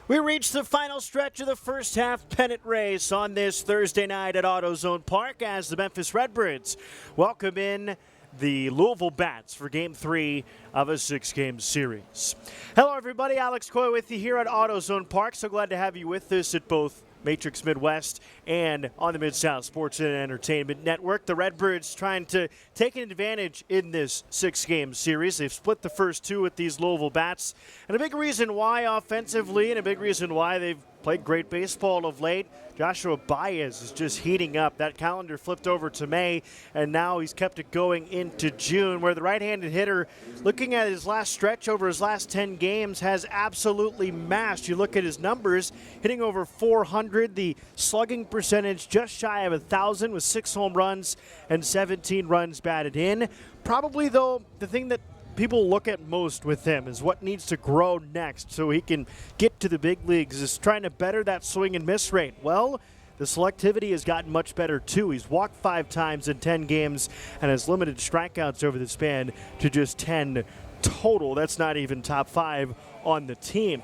We reached the final stretch of the first half pennant race on this Thursday night at AutoZone Park as the Memphis Redbirds welcome in the Louisville Bats for Game 3 of a 6-game series. Hello, everybody. Alex Coy with you here at AutoZone Park. So glad to have you with us at both Matrix Midwest and on the Mid-South Sports and Entertainment Network. The Redbirds trying to take an advantage in this 6-game series. They've split the first two with these Louisville Bats. And a big reason why offensively and a big reason why they've played great baseball of late. Joshua Baez is just heating up. That calendar flipped over to May, and now he's kept it going into June, where the right-handed hitter, looking at his last stretch over his last 10 games, has absolutely mashed. You look at his numbers, hitting over 400, the slugging percentage just shy of 1,000 with 6 home runs and 17 runs batted in. Probably, though, the thing that people look at most with him is what needs to grow next so he can get to the big leagues, is trying to better that swing and miss rate. Well, the selectivity has gotten much better too. He's walked 5 times in 10 games and has limited strikeouts over the span to just 10 total. That's not even top 5 on the team.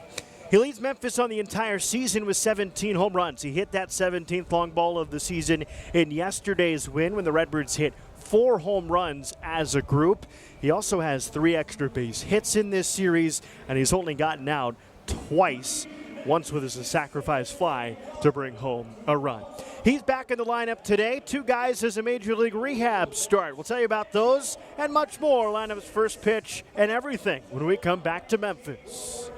He leads Memphis on the entire season with 17 home runs. He hit that 17th long ball of the season in yesterday's win when the Redbirds hit 4 home runs as a group. He also has 3 extra base hits in this series, and he's only gotten out twice, once with a sacrifice fly to bring home a run. He's back in the lineup today. 2 guys as a Major League rehab start. We'll tell you about those and much more. Lineup's first pitch and everything when we come back to Memphis.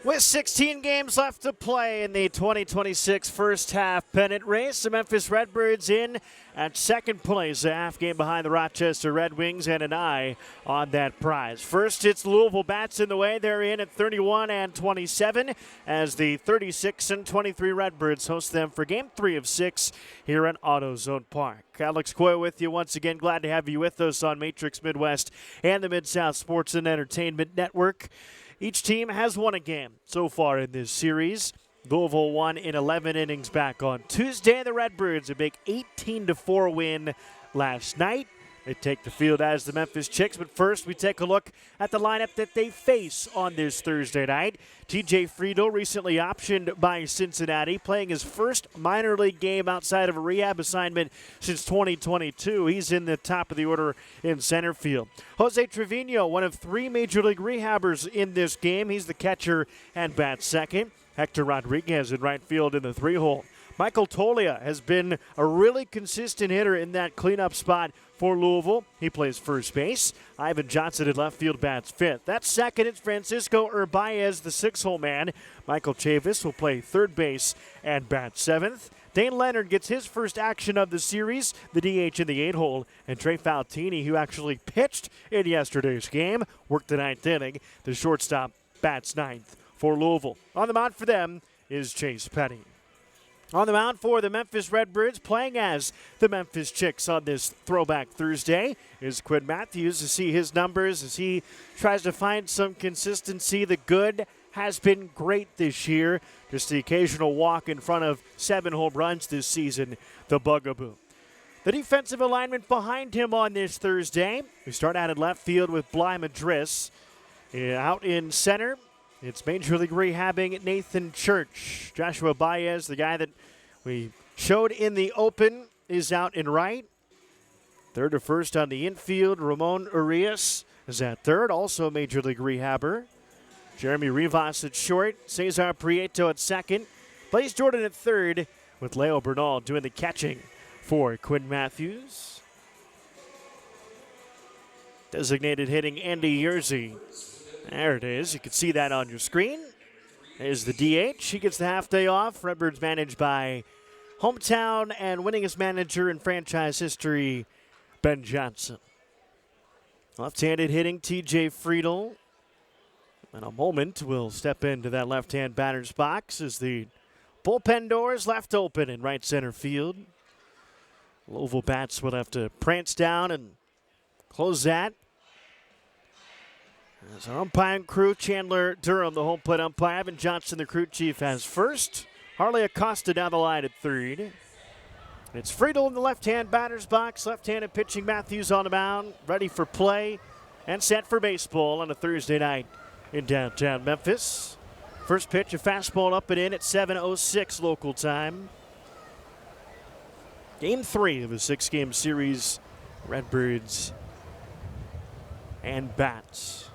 With 16 games left to play in the 2026 first half pennant race, the Memphis Redbirds in at second place, a half game behind the Rochester Red Wings and an eye on that prize. First, it's Louisville Bats in the way. They're in at 31 and 27 as the 36 and 23 Redbirds host them for Game 3 of 6 here at AutoZone Park. Alex Coy with you once again. Glad to have you with us on Matrix Midwest and the Mid-South Sports and Entertainment Network. Each team has won a game so far in this series. Louisville won in 11 innings back on Tuesday. The Redbirds a big 18-4 win last night. They take the field as the Memphis Chicks, but first we take a look at the lineup that they face on this Thursday night. TJ Friedel, recently optioned by Cincinnati, playing his first minor league game outside of a rehab assignment since 2022. He's in the top of the order in center field. Jose Trevino, one of 3 major league rehabbers in this game. He's the catcher and bats second. Hector Rodriguez in right field in the 3-hole. Michael Tolia has been a really consistent hitter in that cleanup spot for Louisville. He plays first base. Ivan Johnson in left field bats fifth. That's second. It's Francisco Urbaez, the 6-hole man. Michael Chavis will play third base and bat seventh. Dane Leonard gets his first action of the series, the DH in the 8-hole. And Trey Faltini, who actually pitched in yesterday's game, worked the 9th inning. The shortstop bats 9th for Louisville. On the mound for them is Chase Petty. On the mound for the Memphis Redbirds, playing as the Memphis Chicks on this Throwback Thursday, is Quinn Mathews to see his numbers as he tries to find some consistency. The good has been great this year. Just the occasional walk in front of 7 home runs this season, the bugaboo. The defensive alignment behind him on this Thursday. We start out in left field with Bly Madris. Out in center, it's Major League Rehabbing Nathan Church. Joshua Baez, the guy that we showed in the open, is out in right. Third to first on the infield, Ramon Urias is at third, also a Major League Rehabber. Jeremy Rivas at short, Cesar Prieto at second. Blaze Jordan at third, with Leo Bernal doing the catching for Quinn Mathews. Designated hitting Andy Yerzy. There it is. You can see that on your screen. There's the DH. He gets the half day off. Redbirds managed by hometown and winningest manager in franchise history, Ben Johnson. Left-handed hitting TJ Friedel. In a moment, we'll step into that left-hand batter's box as the bullpen door is left open in right center field. Louisville bats will have to prance down and close that. As our umpiring crew, Chandler Durham, the home plate umpire, Evan Johnson, the crew chief, has first. Harley Acosta down the line at third. It's Friedel in the left-hand batter's box. Left-handed pitching, Mathews on the mound, ready for play and set for baseball on a Thursday night in downtown Memphis. First pitch, a fastball up and in at 7:06 local time. Game 3 of a 6-game series, Redbirds and Bats.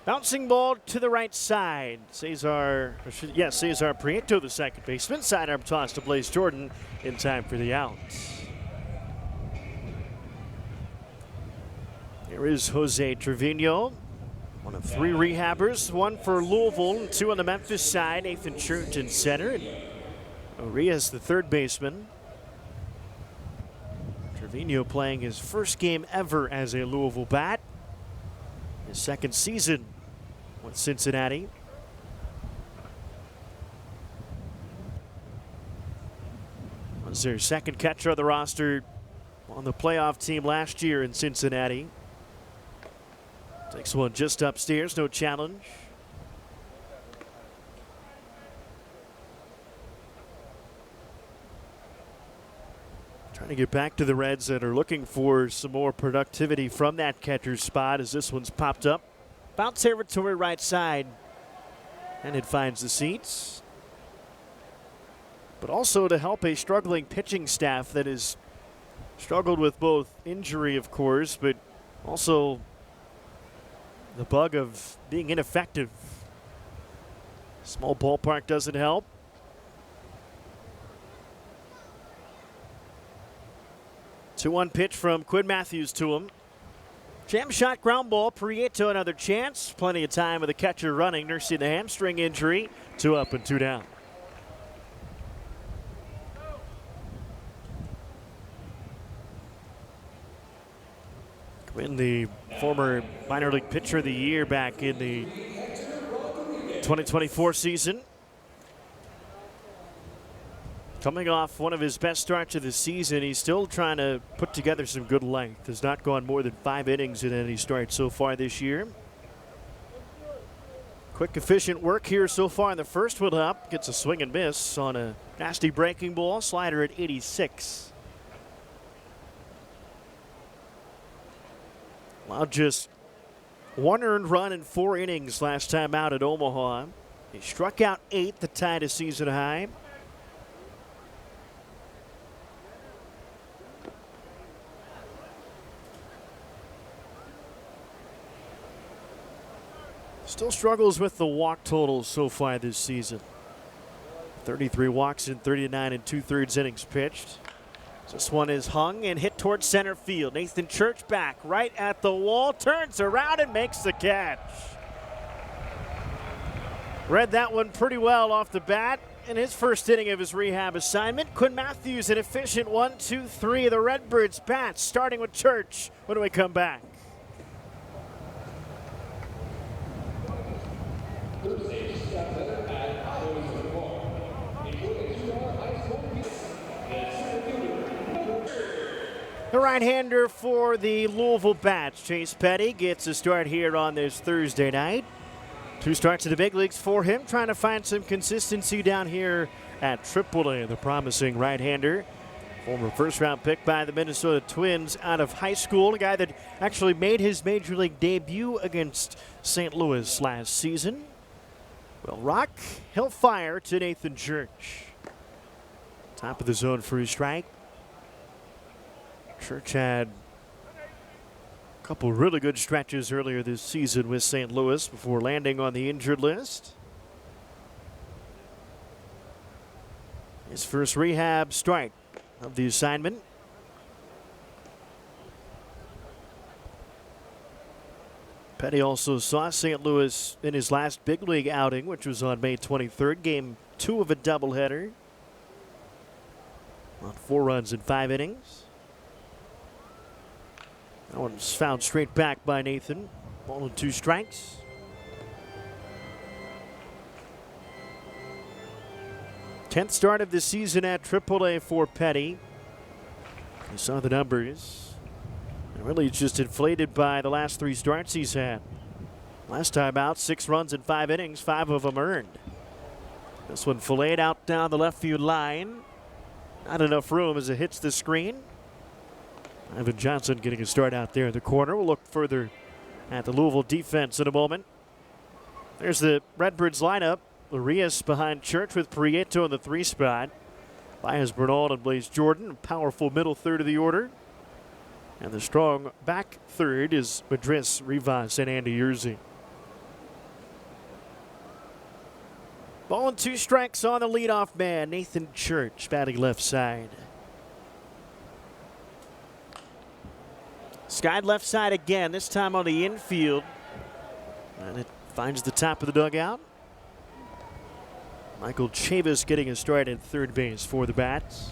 Bouncing ball to the right side. Cesar Prieto, the second baseman. Sidearm toss to Blaze Jordan in time for the out. Here is Jose Trevino, one of 3 rehabbers, 1 for Louisville and 2 on the Memphis side. Nathan Church in center, and Urias, the third baseman. Trevino playing his first game ever as a Louisville bat. His second season with Cincinnati. Was their second catcher of the roster on the playoff team last year in Cincinnati. Takes one just upstairs, no challenge. Trying to get back to the Reds that are looking for some more productivity from that catcher's spot as this one's popped up. Bounce territory right side, and it finds the seats. But also to help a struggling pitching staff that has struggled with both injury, of course, but also the bug of being ineffective. Small ballpark doesn't help. 2-1 pitch from Quinn Mathews to him. Jam shot, ground ball. Prieto another chance. Plenty of time with the catcher running, nursing the hamstring injury. 2 up and 2 down. Quinn, the former minor league pitcher of the year back in the 2024 season. Coming off one of his best starts of the season, he's still trying to put together some good length. Has not gone more than 5 innings in any start so far this year. Quick, efficient work here so far in the first one up. Gets a swing and miss on a nasty breaking ball. Slider at 86. Allowed just 1 earned run in 4 innings last time out at Omaha. He struck out 8 to tie a season high. Still struggles with the walk totals so far this season. 33 walks in 39 and 2/3 innings pitched. This one is hung and hit towards center field. Nathan Church back right at the wall, turns around and makes the catch. Read that one pretty well off the bat. In his first inning of his rehab assignment, Quinn Mathews, an efficient 1-2-3 of the Redbirds bats, starting with Church when we come back. The right-hander for the Louisville Bats, Chase Petty, gets a start here on this Thursday night. 2 starts in the big leagues for him, trying to find some consistency down here at AAA. The promising right-hander, former first-round pick by the Minnesota Twins out of high school, a guy that actually made his major league debut against St. Louis last season. Will rock, he'll fire to Nathan Church. Top of the zone for his strike. Church had a couple really good stretches earlier this season with St. Louis before landing on the injured list. His first rehab strike of the assignment. Petty also saw St. Louis in his last big league outing, which was on May 23rd, game 2 of a doubleheader. On 4 runs in 5 innings. That one's fouled straight back by Nathan. Ball and 2 strikes. Tenth start of the season at AAA for Petty. You saw the numbers. And really, it's just inflated by the last 3 starts he's had. Last time out, 6 runs in 5 innings, 5 of them earned. This one filleted out down the left field line. Not enough room as it hits the screen. Ivan Johnson getting a start out there in the corner. We'll look further at the Louisville defense in a moment. There's the Redbirds lineup. Urias behind Church with Prieto in the 3 spot. Baez Bernal and Blaze Jordan. Powerful middle third of the order. And the strong back third is Madris, Rivas, and Andy Yerzy. Ball and 2 strikes on the leadoff man, Nathan Church, batting left side. Skied left side again, this time on the infield. And it finds the top of the dugout. Michael Chavis getting a start at third base for the Bats.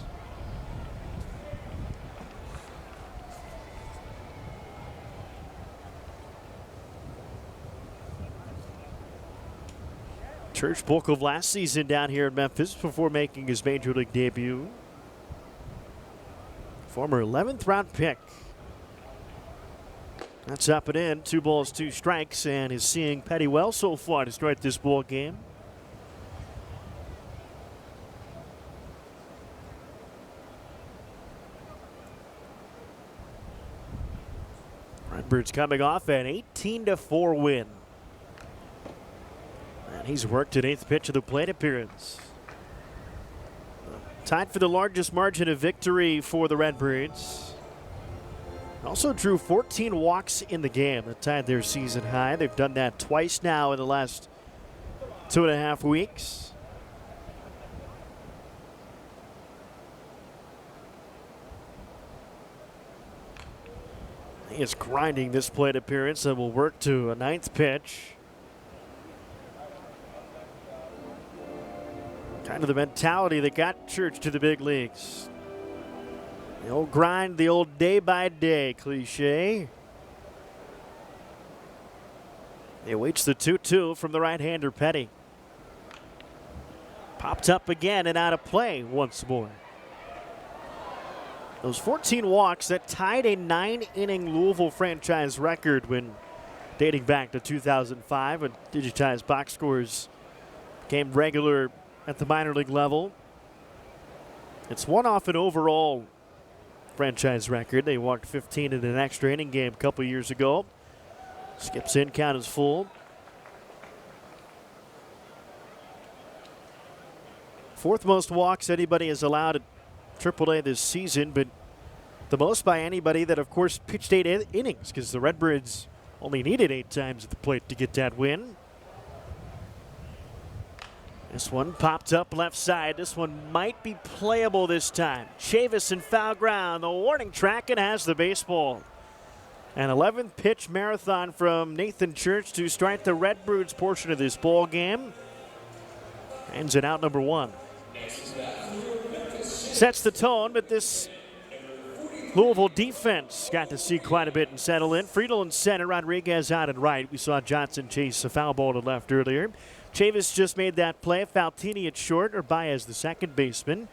Church bulk of last season down here in Memphis before making his major league debut. Former 11th round pick. That's up and in. 2 balls, 2 strikes, and is seeing Petty well so far to start this ball game. Redbirds coming off an 18-4 win. And he's worked an 8th pitch of the plate appearance. Tied for the largest margin of victory for the Redbirds. Also drew 14 walks in the game that tied their season high. They've done that twice now in the last 2.5 weeks. He is grinding this plate appearance and will work to a 9th pitch. Kind of the mentality that got Church to the big leagues. The old grind, the old day-by-day cliche. He awaits the 2-2 from the right-hander Petty. Popped up again and out of play once more. Those 14 walks that tied a 9-inning Louisville franchise record when dating back to 2005 when digitized box scores became regular at the minor league level. It's one off an overall franchise record. They walked 15 in an extra inning game a couple years ago. Skips in, count is full. 4th most walks anybody has allowed at AAA this season, but the most by anybody that, of course, pitched 8 innings because the Redbirds only needed 8 times at the plate to get that win. This one popped up left side. This one might be playable this time. Chavis in foul ground. The warning track and has the baseball. An 11th pitch marathon from Nathan Church to start the Redbirds portion of this ball game. Ends in out number 1. Sets the tone, but this Louisville defense got to see quite a bit and settle in. Friedel in center, Rodriguez out and right. We saw Johnson chase a foul ball to left earlier. Chavis just made that play. Faltini at short, or Baez the second baseman.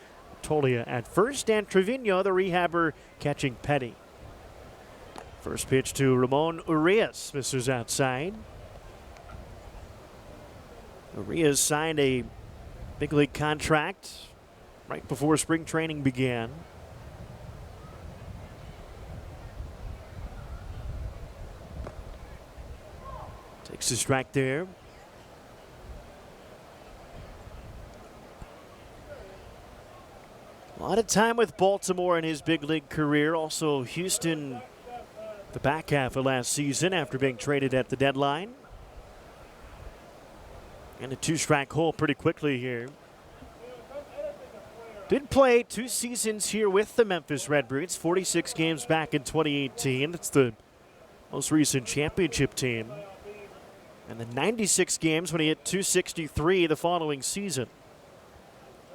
Tolia at first, and Trevino, the rehabber, catching Petty. First pitch to Ramon Urias, misses outside. Urias signed a big league contract right before spring training began. Takes a strike there. A lot of time with Baltimore in his big league career. Also Houston the back half of last season after being traded at the deadline. And a 2-strike hole pretty quickly here. Did play 2 seasons here with the Memphis Redbirds, 46 games back in 2018. That's the most recent championship team. And then 96 games when he hit .263 the following season.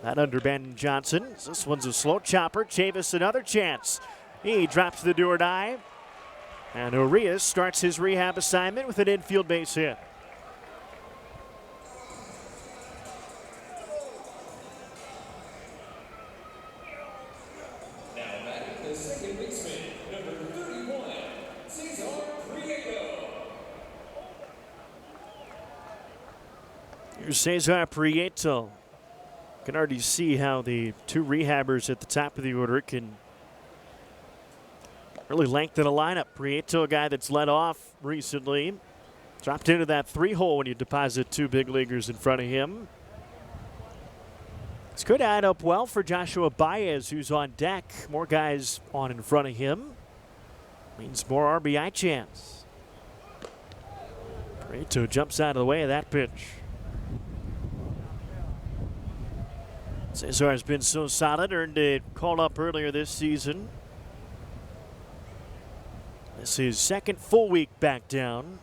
That under Brandon Johnson. This one's a slow chopper. Chavis another chance. He drops the do or die. And Urias starts his rehab assignment with an infield base hit. Here's Cesar Prieto. Can already see how the 2 rehabbers at the top of the order can really lengthen a lineup. Prieto, a guy that's led off recently, dropped into that 3-hole when you deposit 2 big leaguers in front of him. This could add up well for Joshua Baez, who's on deck. More guys on in front of him. Means more RBI chance. Prieto jumps out of the way of that pitch. Cesar has been so solid, earned a call-up earlier this season. This is his second full week back down.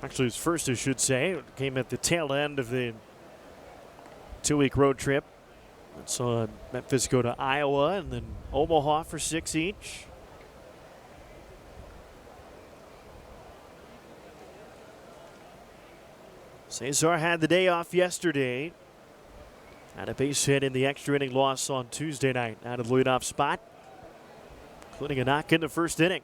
Actually, his first, I should say. It came at the tail end of the 2-week road trip. Saw Memphis go to Iowa and then Omaha for 6 each. Cesar had the day off yesterday. Had a base hit in the extra inning loss on Tuesday night out of the leadoff spot, including a knock in the first inning.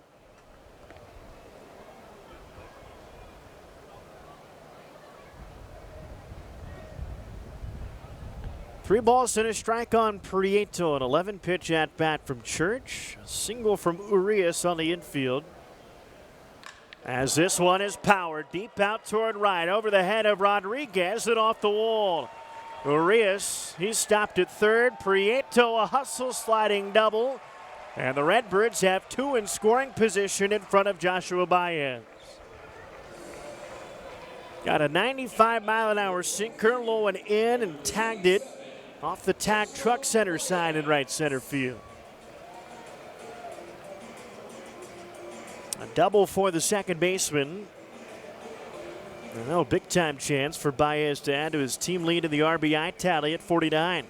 Three balls and a strike on Prieto, an 11-pitch at bat from Church. A single from Urias on the infield. As this one is powered deep out toward right over the head of Rodriguez and off the wall. Urias, he's stopped at third. Prieto, a hustle sliding double. And the Redbirds have 2 in scoring position in front of Joshua Baez. Got a 95-mile-an-hour sinker, low and in, and tagged it off the tag truck center side in right center field. A double for the second baseman. No big-time chance for Baez to add to his team lead in the RBI tally at 49.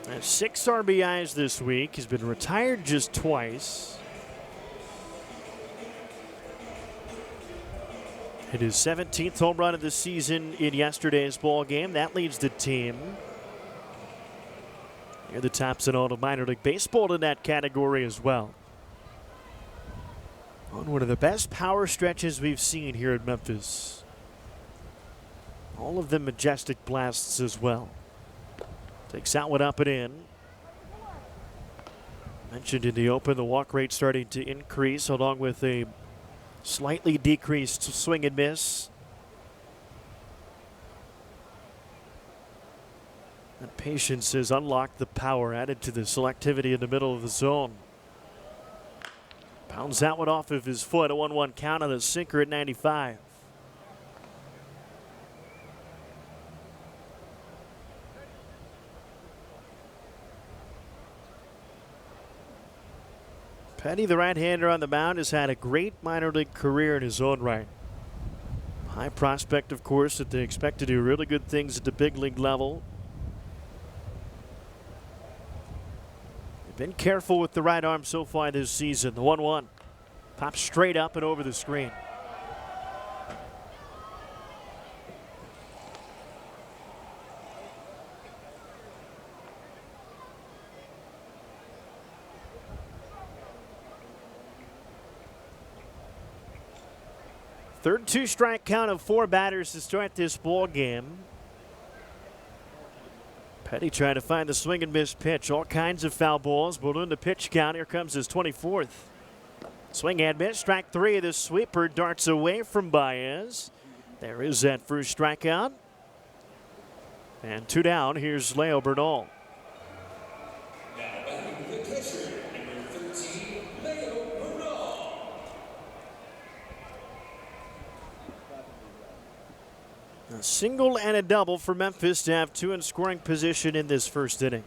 And 6 RBIs this week. He's been retired just twice. Hit his 17th home run of the season in yesterday's ball game. That leads the team near the tops in all of minor league baseball in that category as well. On one of the best power stretches we've seen here at Memphis. All of them majestic blasts as well. Takes that one up and in. Mentioned in the open, the walk rate starting to increase along with a slightly decreased swing and miss. And patience has unlocked the power, added to the selectivity in the middle of the zone. Pounds that one off of his foot, a 1-1 count on a sinker at 95. Petty, the right-hander on the mound, has had a great minor league career in his own right. High prospect, of course, that they expect to do really good things at the big league level. Been careful with the right arm so far this season. The 1-1 pops straight up and over the screen. Third two-strike count of 4 batters to start this ball game. Petty trying to find the swing and miss pitch. All kinds of foul balls. Balloon the pitch count. Here comes his 24th. Swing and miss. Strike 3. The sweeper darts away from Baez. There is that first strikeout. And 2 down. Here's Leo Bernal. A single and a double for Memphis to have 2 in scoring position in this first inning.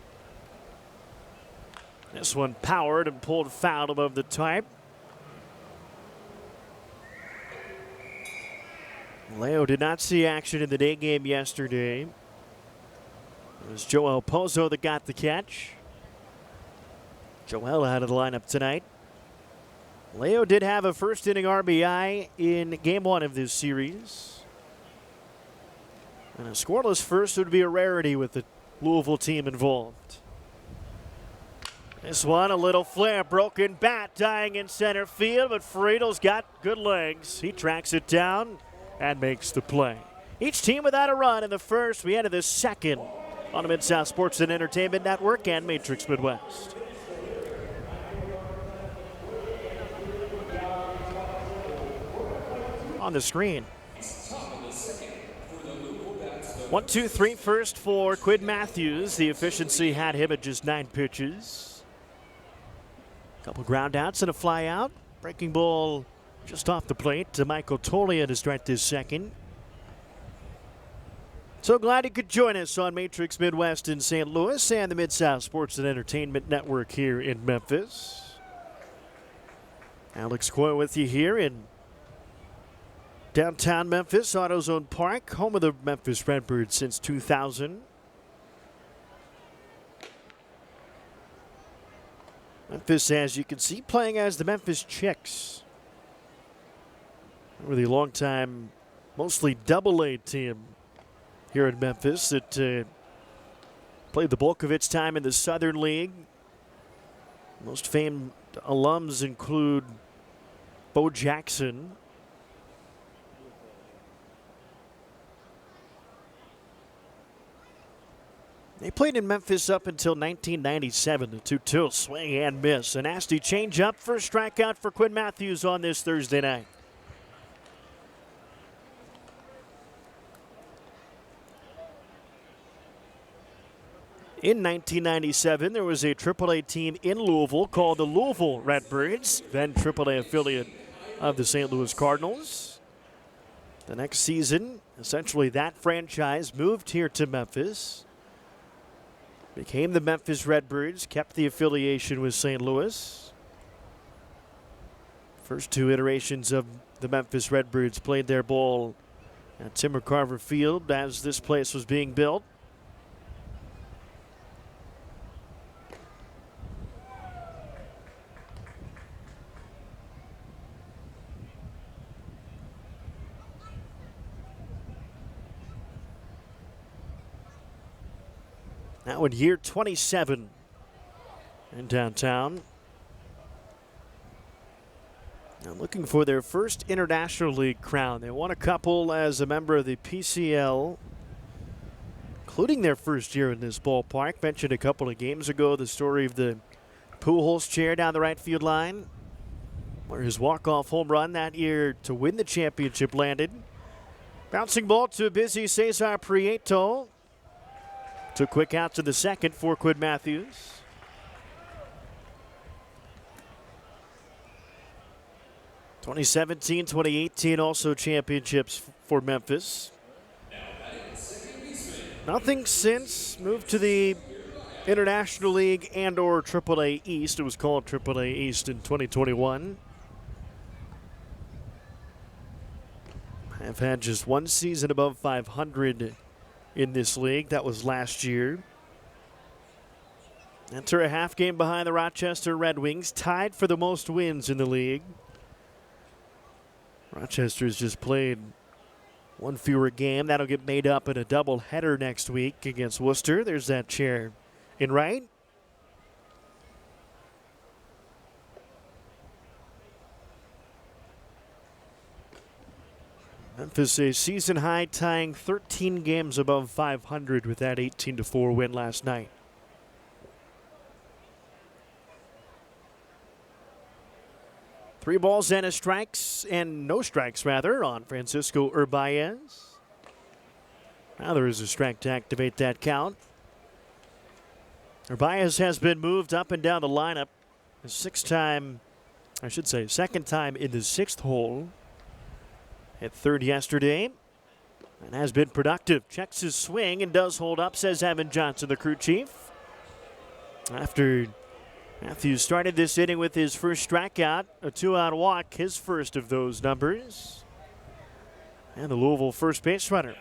This one powered and pulled foul above the type. Leo did not see action in the day game yesterday. It was Joel Pozo that got the catch. Joel out of the lineup tonight. Leo did have a first inning RBI in game 1 of this series. And a scoreless first would be a rarity with the Louisville team involved. This one, a little flare, broken bat dying in center field, but Friedel's got good legs. He tracks it down and makes the play. Each team without a run in the first. We enter the second on the Mid-South Sports and Entertainment Network and Matrix Midwest. On the screen. 1-2-3 first for Quinn Mathews. The efficiency had him at just 9 pitches. Couple ground outs and a fly out. Breaking ball just off the plate to Michael Tollian to start this second. So glad he could join us on Matrix Midwest in St. Louis and the Mid-South Sports and Entertainment Network here in Memphis. Alex Coy with you here in downtown Memphis, AutoZone Park, home of the Memphis Redbirds since 2000. Memphis, as you can see, playing as the Memphis Chicks. A really long time, mostly double-A team here in Memphis that played the bulk of its time in the Southern League. Most famed alums include Bo Jackson. They played in Memphis up until 1997. The 2-2 swing and miss. A nasty changeup for a strikeout for Quinn Mathews on this Thursday night. In 1997, there was a AAA team in Louisville called the Louisville Redbirds, then AAA affiliate of the St. Louis Cardinals. The next season, essentially that franchise moved here to Memphis. Became the Memphis Redbirds, kept the affiliation with St. Louis. First 2 iterations of the Memphis Redbirds played their ball at Timber Carver Field as this place was being built. Now in year 27 in downtown. Now looking for their first International League crown. They won a couple as a member of the PCL, including their first year in this ballpark. Mentioned a couple of games ago the story of the Pujols chair down the right field line, where his walk-off home run that year to win the championship landed. Bouncing ball to a busy Cesar Prieto. Took quick out to the second for Quinn Mathews. (2017, 2018) also championships for Memphis. Nothing since. Moved to the International League and or AAA East. It was called AAA East in 2021. Have had just one season above 500 in this league. That was last year. Enter a half game behind the Rochester Red Wings, tied for the most wins in the league. Rochester's just played one fewer game. That'll get made up in a doubleheader next week against Worcester. There's that chair in right. Memphis a season high, tying 13 games above 500 with that 18-4 win last night. Three balls and no strikes on Francisco Urbaez. Now there is a strike to activate that count. Urbaez has been moved up and down the lineup. Second time in the sixth hole. Hit third yesterday and has been productive. Checks his swing and does hold up, says Evan Johnson, the crew chief. After Mathews started this inning with his first strikeout, a 2-out walk, his first of those numbers. And the Louisville first base runner.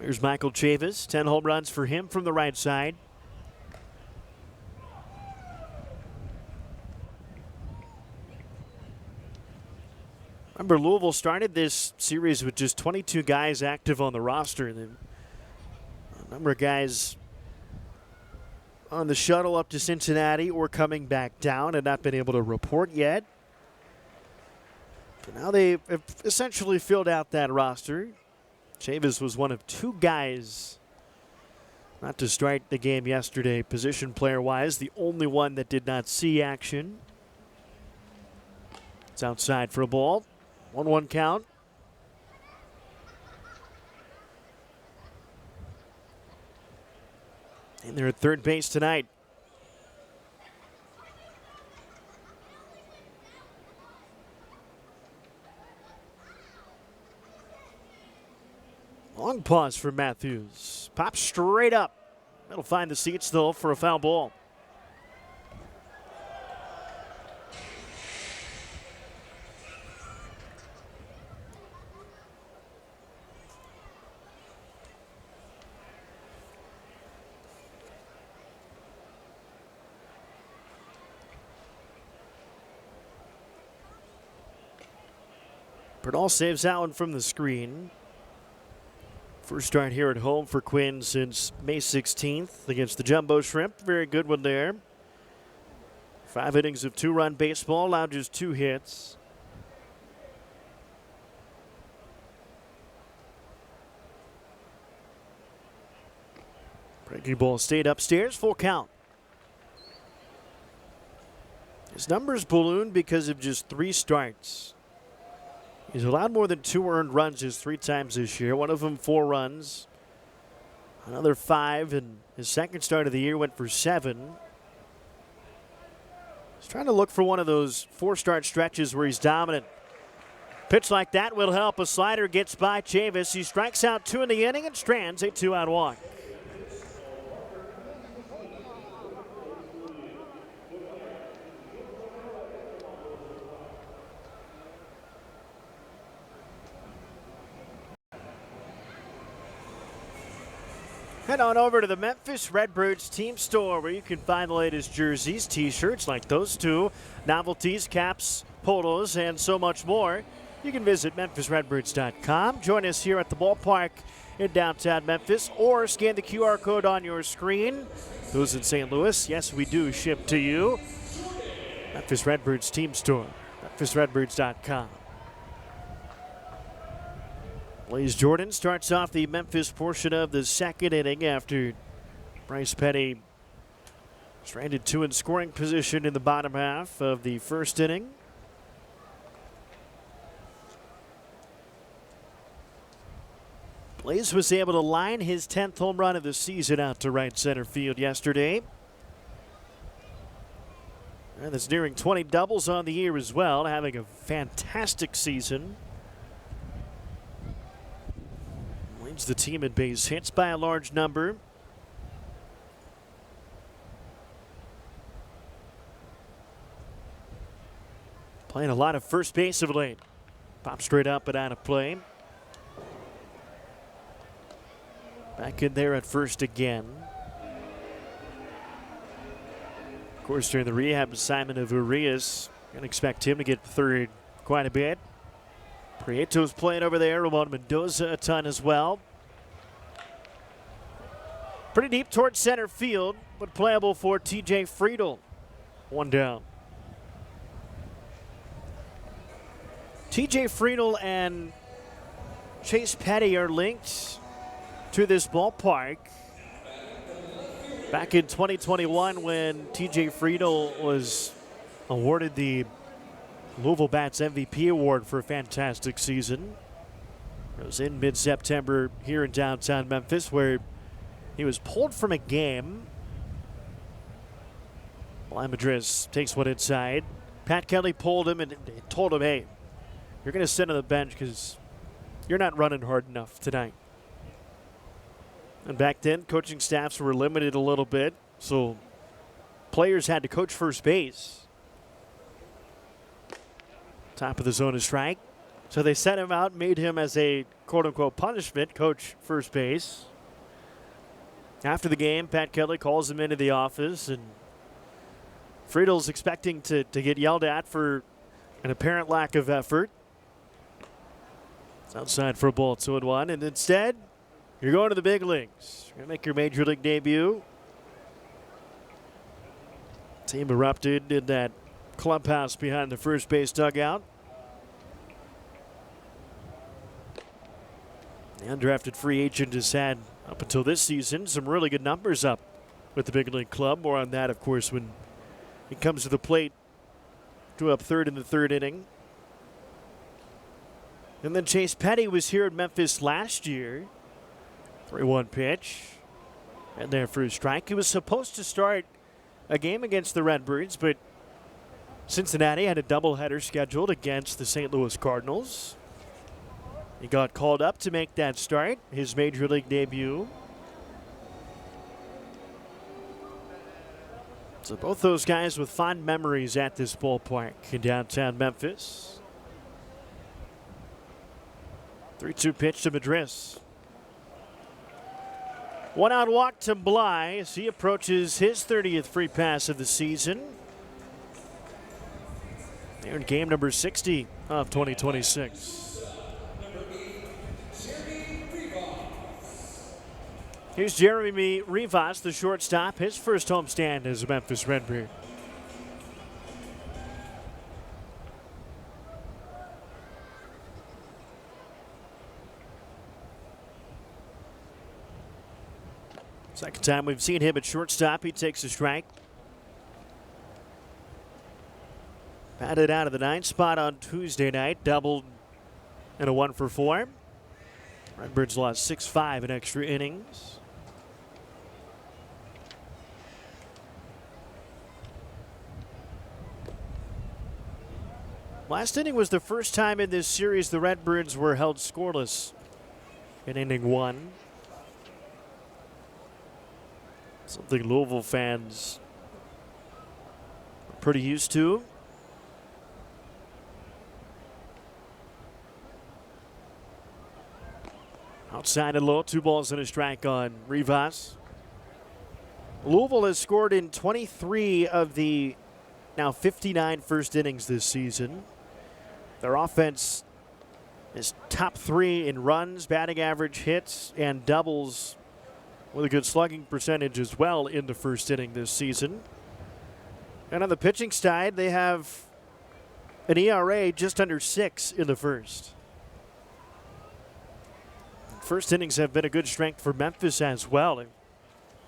Here's Michael Chavis, 10 home runs for him from the right side. Remember, Louisville started this series with just 22 guys active on the roster. And a number of guys on the shuttle up to Cincinnati or coming back down and not been able to report yet. But now they've essentially filled out that roster. Chavis was one of two guys not to start the game yesterday, position player-wise, the only one that did not see action. It's outside for a ball. 1-1 count. And they're at third base tonight. Long pause for Mathews. Pops straight up. That'll find the seats, though, for a foul ball. Bernal saves that one from the screen. First start here at home for Quinn since May 16th against the Jumbo Shrimp. Very good one there. 5 innings of 2-run baseball, allowed just 2 hits. Breaking ball stayed upstairs, full count. His numbers ballooned because of just 3 starts. He's allowed more than 2 earned runs just 3 times this year. One of them 4 runs. Another 5, and his second start of the year went for 7. He's trying to look for one of those 4-start stretches where he's dominant. Pitch like that will help. A slider gets by Chavis. He strikes out 2 in the inning and strands a 2-out walk. Head on over to the Memphis Redbirds team store where you can find the latest jerseys, t-shirts like those 2, novelties, caps, polos, and so much more. You can visit MemphisRedbirds.com. Join us here at the ballpark in downtown Memphis or scan the QR code on your screen. Those in St. Louis, yes, we do ship to you. Memphis Redbirds team store, MemphisRedbirds.com. Blaze Jordan starts off the Memphis portion of the second inning after Bryce Petty stranded 2 in scoring position in the bottom half of the first inning. Blaze was able to line his 10th home run of the season out to right center field yesterday. And that's nearing 20 doubles on the year as well, having a fantastic season. Leads the team in base hits by a large number. Playing a lot of first base of late. Pop straight up and out of play. Back in there at first again. Of course, during the rehab assignment of Urias, going to expect him to get third quite a bit. Prieto's playing over there. Ramon Mendoza a ton as well. Pretty deep towards center field, but playable for TJ Friedel. One down. TJ Friedel and Chase Petty are linked to this ballpark. Back in 2021 when TJ Friedel was awarded the Louisville Bats MVP award for a fantastic season. It was in mid-September here in downtown Memphis where he was pulled from a game. Madrid takes one inside. Pat Kelly pulled him and told him, hey, you're going to sit on the bench because you're not running hard enough tonight. And back then, coaching staffs were limited a little bit, so players had to coach first base. Top of the zone is strike. So they sent him out, made him as a quote-unquote punishment, coach first base. After the game, Pat Kelly calls him into the office, and Friedel's expecting to get yelled at for an apparent lack of effort. It's outside for a ball, 2-1, and instead, you're going to the big leagues. You're going to make your major league debut. Team erupted in that clubhouse behind the first base dugout. The undrafted free agent has had, up until this season, some really good numbers up with the big league club. More on that, of course, when he comes to the plate, drew up third in the third inning. And then Chase Petty was here at Memphis last year. 3-1 pitch. And there for a strike. He was supposed to start a game against the Redbirds, but Cincinnati had a doubleheader scheduled against the St. Louis Cardinals. He got called up to make that start, his major league debut. So both those guys with fond memories at this ballpark in downtown Memphis. 3-2 pitch to Madrid. One out walk to Bly as he approaches his 30th free pass of the season. They're in game number 60 of 2026. Here's Jeremy Rivas, the shortstop, his first homestand as a Memphis Redbird. Second time we've seen him at shortstop. He takes a strike. Batted out of the ninth spot on Tuesday night. Doubled in a 1-for-4. Redbirds lost 6-5 in extra innings. Last inning was the first time in this series the Redbirds were held scoreless in inning one. Something Louisville fans are pretty used to. Outside and low, 2 balls and a strike on Rivas. Louisville has scored in 23 of the now 59 first innings this season. Their offense is top 3 in runs, batting average, hits, and doubles, with a good slugging percentage as well in the first inning this season. And on the pitching side, they have an ERA just under 6 in the first. First innings have been a good strength for Memphis as well. They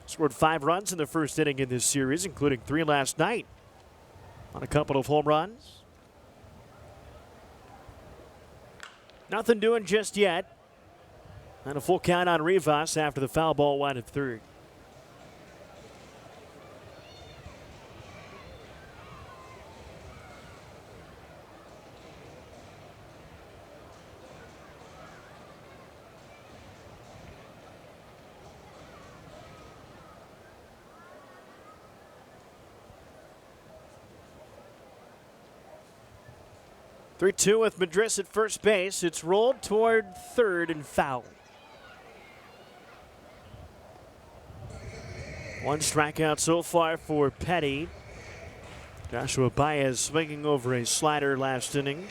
scored 5 runs in the first inning in this series, including 3 last night on a couple of home runs. Nothing doing just yet. And a full count on Rivas after the foul ball wide at third. Three-two with Madrid at first base. It's rolled toward third and foul. 1 strikeout so far for Petty. Joshua Baez swinging over a slider last inning.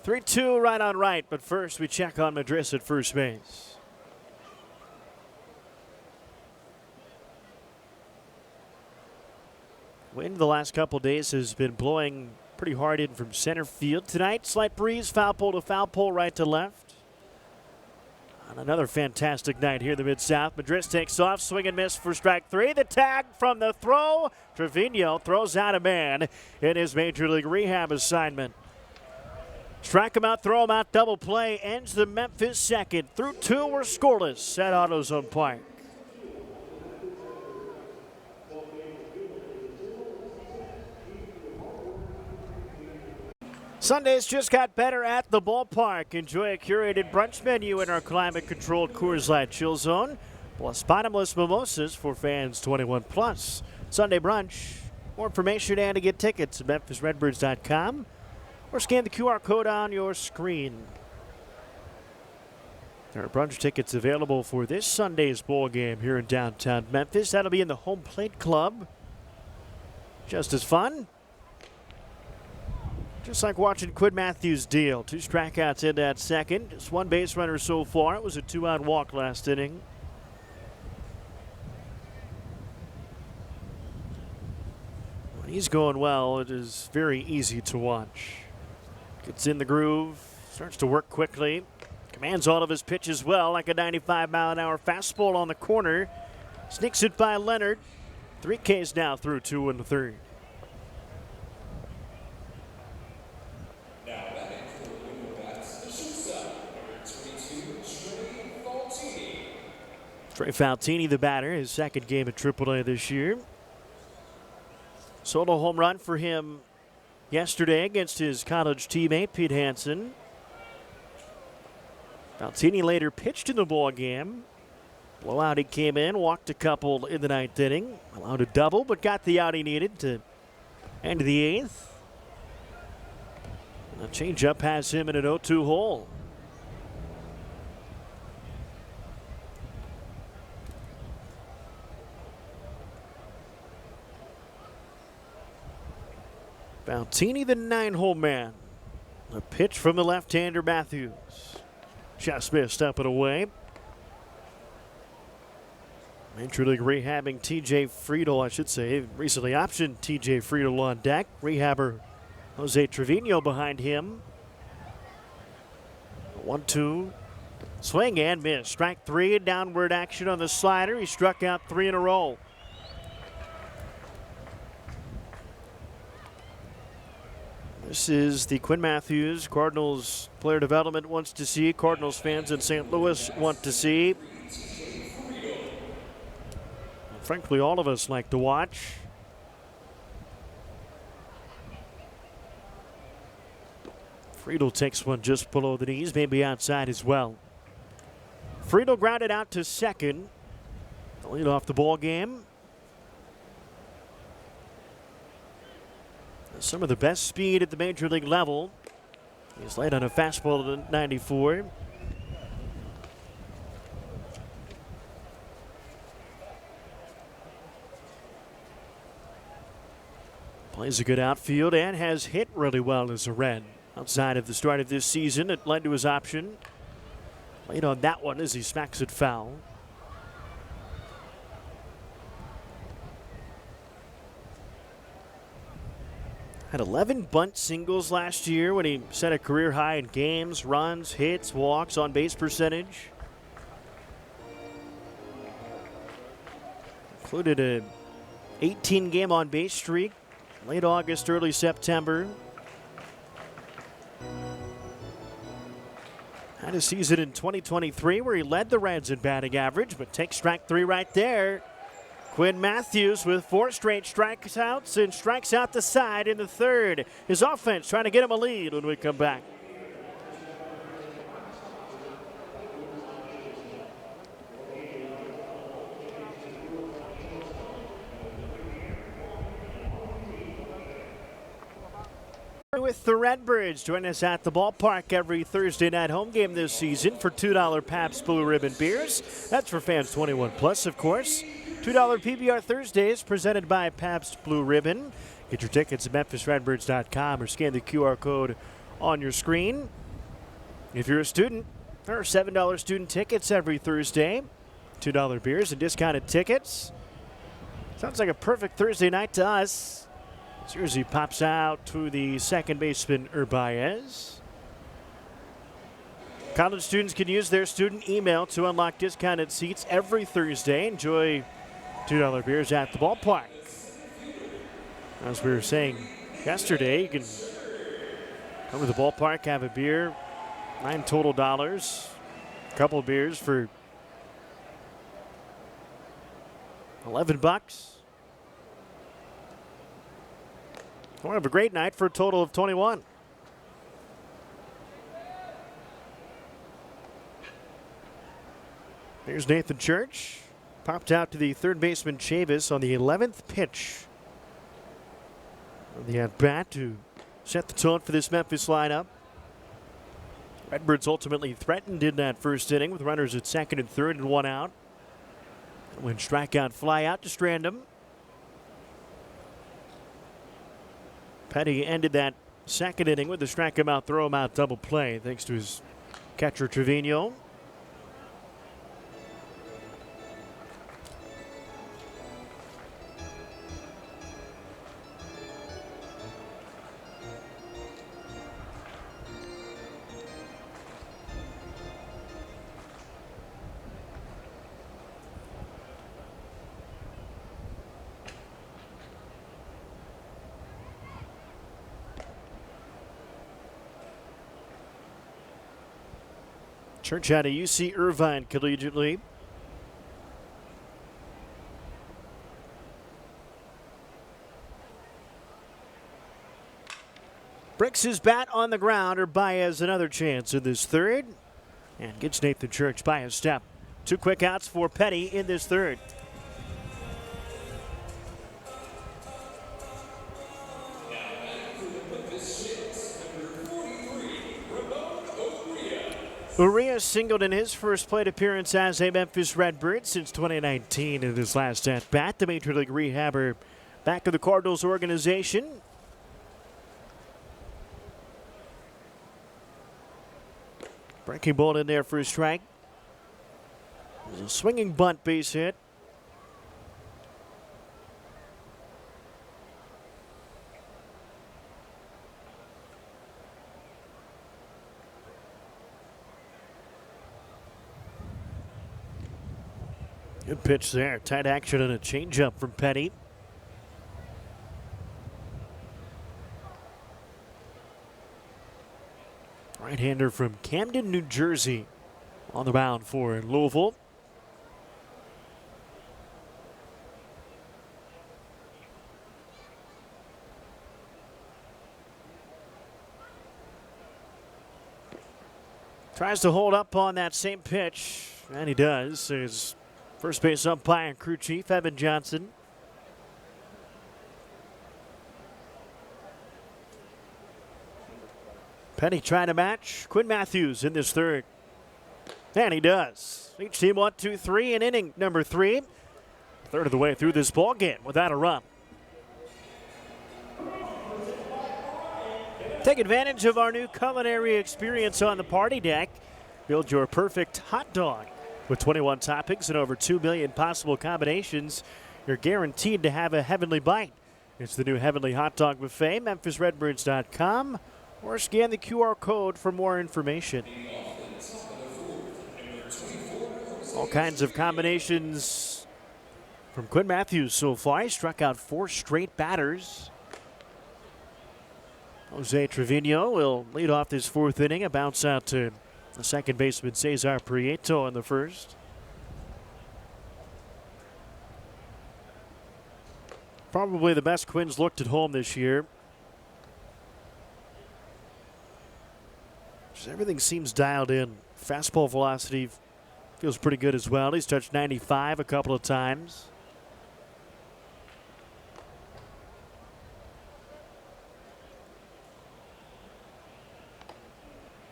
3-2 right on right, but first we check on Madris at first base. Wind the last couple days has been blowing pretty hard in from center field tonight. Slight breeze, foul pole, right to left. On another fantastic night here in the Mid-South. Madris takes off, swing and miss for strike 3. The tag from the throw. Trevino throws out a man in his Major League Rehab assignment. Strike him out, throw him out, double play. Ends the Memphis second. Through 2 were scoreless at AutoZone Park. Sundays just got better at the ballpark. Enjoy a curated brunch menu in our climate-controlled Coors Light chill zone, plus bottomless mimosas for fans 21 plus. Sunday brunch. More information and to get tickets at memphisredbirds.com or scan the QR code on your screen. There are brunch tickets available for this Sunday's bowl game here in downtown Memphis. That'll be in the Home Plate Club. Just as fun. Just like watching Quinn Mathews deal. 2 strikeouts in that second. Just 1 base runner so far. It was a 2-out walk last inning. When he's going well, it is very easy to watch. Gets in the groove. Starts to work quickly. Commands all of his pitches well, like a 95-mile-an-hour fastball on the corner. Sneaks it by Leonard. 3 Ks now through 2 1/3. Trey Faltini, the batter, his second game at AAA this year. Solo home run for him yesterday against his college teammate, Pete Hansen. Faltini later pitched in the ball game. Blowout he came in, walked a couple in the 9th inning. Allowed a double, but got the out he needed to end the 8th. A changeup has him in an 0-2 hole. Faltini, the 9-hole man. A pitch from the left-hander Mathews. Just missed up and away. Major League rehabbing TJ Friedel, I should say. Recently optioned TJ Friedel on deck. Rehabber Jose Trevino behind him. 1-2. Swing and miss. Strike 3, downward action on the slider. He struck out 3 in a row. This is the Quinn Mathews Cardinals player development wants to see. Cardinals fans in St. Louis want to see. Frankly, all of us like to watch. Friedel takes one just below the knees, maybe outside as well. Friedel grounded out to second. The lead off the ball game. Some of the best speed at the major league level. He's laid on a fastball to 94. Plays a good outfield and has hit really well as a Red. Outside of the start of this season, it led to his option. Laid on that one as he smacks it foul. Had 11 bunt singles last year when he set a career high in games, runs, hits, walks, on base percentage. Included a 18-game on base streak, late August, early September. Had a season in 2023 where he led the Reds in batting average, but takes strike 3 right there. Quinn Mathews with 4 straight strikeouts and strikes out the side in the 3rd. His offense trying to get him a lead when we come back. With the Redbirds, join us at the ballpark every Thursday night home game this season for $2 Pabst Blue Ribbon beers. That's for fans 21 plus, of course. $2 PBR Thursdays presented by Pabst Blue Ribbon. Get your tickets at memphisredbirds.com or scan the QR code on your screen. If you're a student, there are $7 student tickets every Thursday, $2 beers and discounted tickets. Sounds like a perfect Thursday night to us. Jersey pops out to the second baseman, Urbaez. College students can use their student email to unlock discounted seats every Thursday. Enjoy $2 beers at the ballpark. As we were saying yesterday, you can come to the ballpark, have a beer, $9 total, a couple of beers for $11. We'll have a great night for a total of 21. Here's Nathan Church. Popped out to the third baseman Chavis on the 11th pitch of the at-bat to set the tone for this Memphis lineup. Redbirds ultimately threatened in that first inning with runners at second and third and one out. When strikeout fly out to strand him. Petty ended that second inning with a strike him out, throw him out double play thanks to his catcher Trevino. Church out of UC Irvine collegiately. Breaks his bat on the ground. Urbaez another chance in this third. And gets Nathan Church by a step. 2 quick outs for Petty in this third. Urias singled in his first plate appearance as a Memphis Redbird since 2019 in his last at-bat. The Major League rehabber back of the Cardinals organization. Breaking ball in there for a strike. It was a swinging bunt base hit. Good pitch there. Tight action and a changeup from Petty. Right-hander from Camden, New Jersey on the mound for Louisville. Tries to hold up on that same pitch, and he does. His first base umpire and crew chief, Evan Johnson. Petty trying to match Quinn Mathews in this third. And he does. Each team 1, 2, 3 in inning number 3. Third of the way through this ball game without a run. Take advantage of our new culinary experience on the party deck. Build your perfect hot dog. With 21 toppings and over 2 million possible combinations, you're guaranteed to have a heavenly bite. It's the new Heavenly Hot Dog Buffet, MemphisRedbirds.com, or scan the QR code for more information. All kinds of combinations from Quinn Mathews so far. He struck out 4 straight batters. Jose Trevino will lead off this 4th inning. A bounce out to the second baseman Cesar Prieto in the first. Probably the best Quinn's looked at home this year. Just everything seems dialed in. Fastball velocity feels pretty good as well. He's touched 95 a couple of times.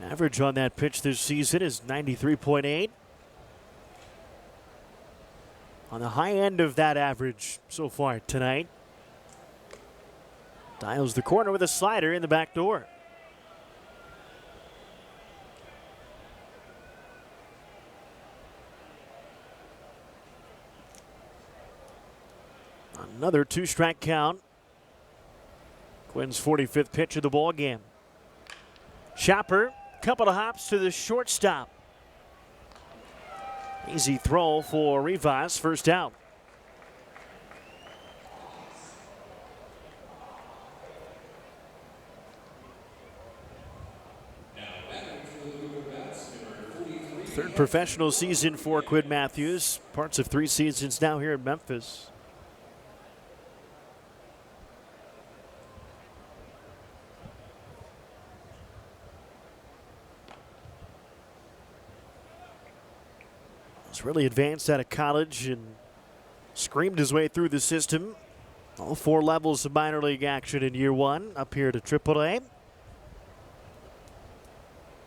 Average on that pitch this season is 93.8. On the high end of that average so far tonight. Dials the corner with a slider in the back door. Another 2-strike count. Quinn's 45th pitch of the ball game. Chopper, couple of hops to the shortstop. Easy throw for Rivas, first out. Third professional season for Quinn Mathews. Parts of 3 seasons now here in Memphis. He's really advanced out of college and screamed his way through the system. All 4 levels of minor league action in year 1, up here to AAA.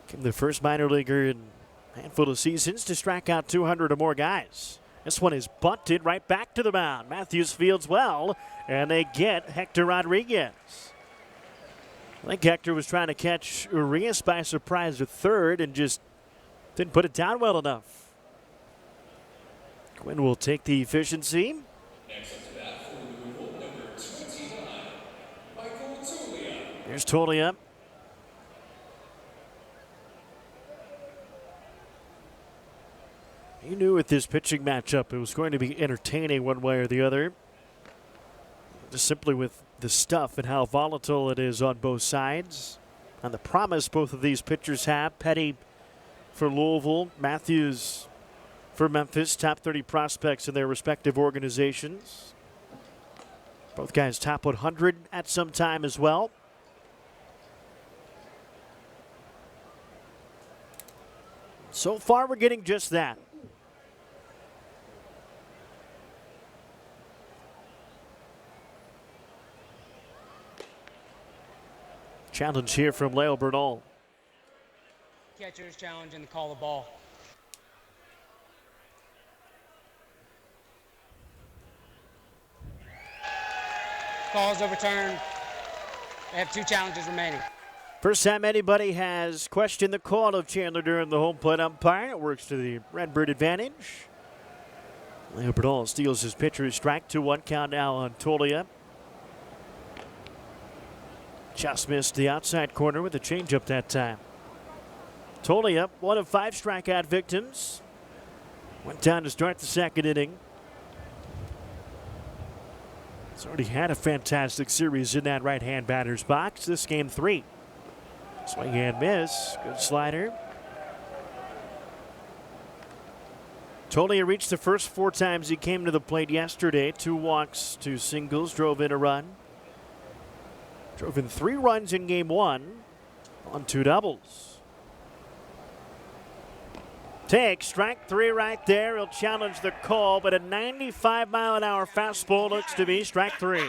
Became the first minor leaguer in a handful of seasons to strike out 200 or more guys. This one is bunted right back to the mound. Mathews fields well, and they get Hector Rodriguez. I think Hector was trying to catch Urias by surprise at third and just didn't put it down well enough. Quinn will take the efficiency. Here's Tolia. He knew with this pitching matchup it was going to be entertaining one way or the other. Just simply with the stuff and how volatile it is on both sides. And the promise both of these pitchers have. Petty for Louisville, Mathews for Memphis, top 30 prospects in their respective organizations. Both guys top 100 at some time as well. So far, we're getting just that. Challenge here from Leo Bernal. Catcher's challenge and call the ball. Call is overturned. They have 2 challenges remaining. First time anybody has questioned the call of Chandler during the home plate umpire. It works to the Redbird advantage. Leo Bernal steals his pitcher's strike. 2-1 count now on Tolia. Just missed the outside corner with a changeup that time. Tolia, 1 of 5 strikeout victims. Went down to start the second inning. He's already had a fantastic series in that right-hand batter's box. This game 3. Swing and miss. Good slider. Tolia reached the first 4 times he came to the plate yesterday. 2 walks, 2 singles, drove in a run. Drove in 3 runs in game 1 on 2 doubles. Take strike 3 right there. He'll challenge the call, but a 95-mile-an-hour fastball looks to be strike 3.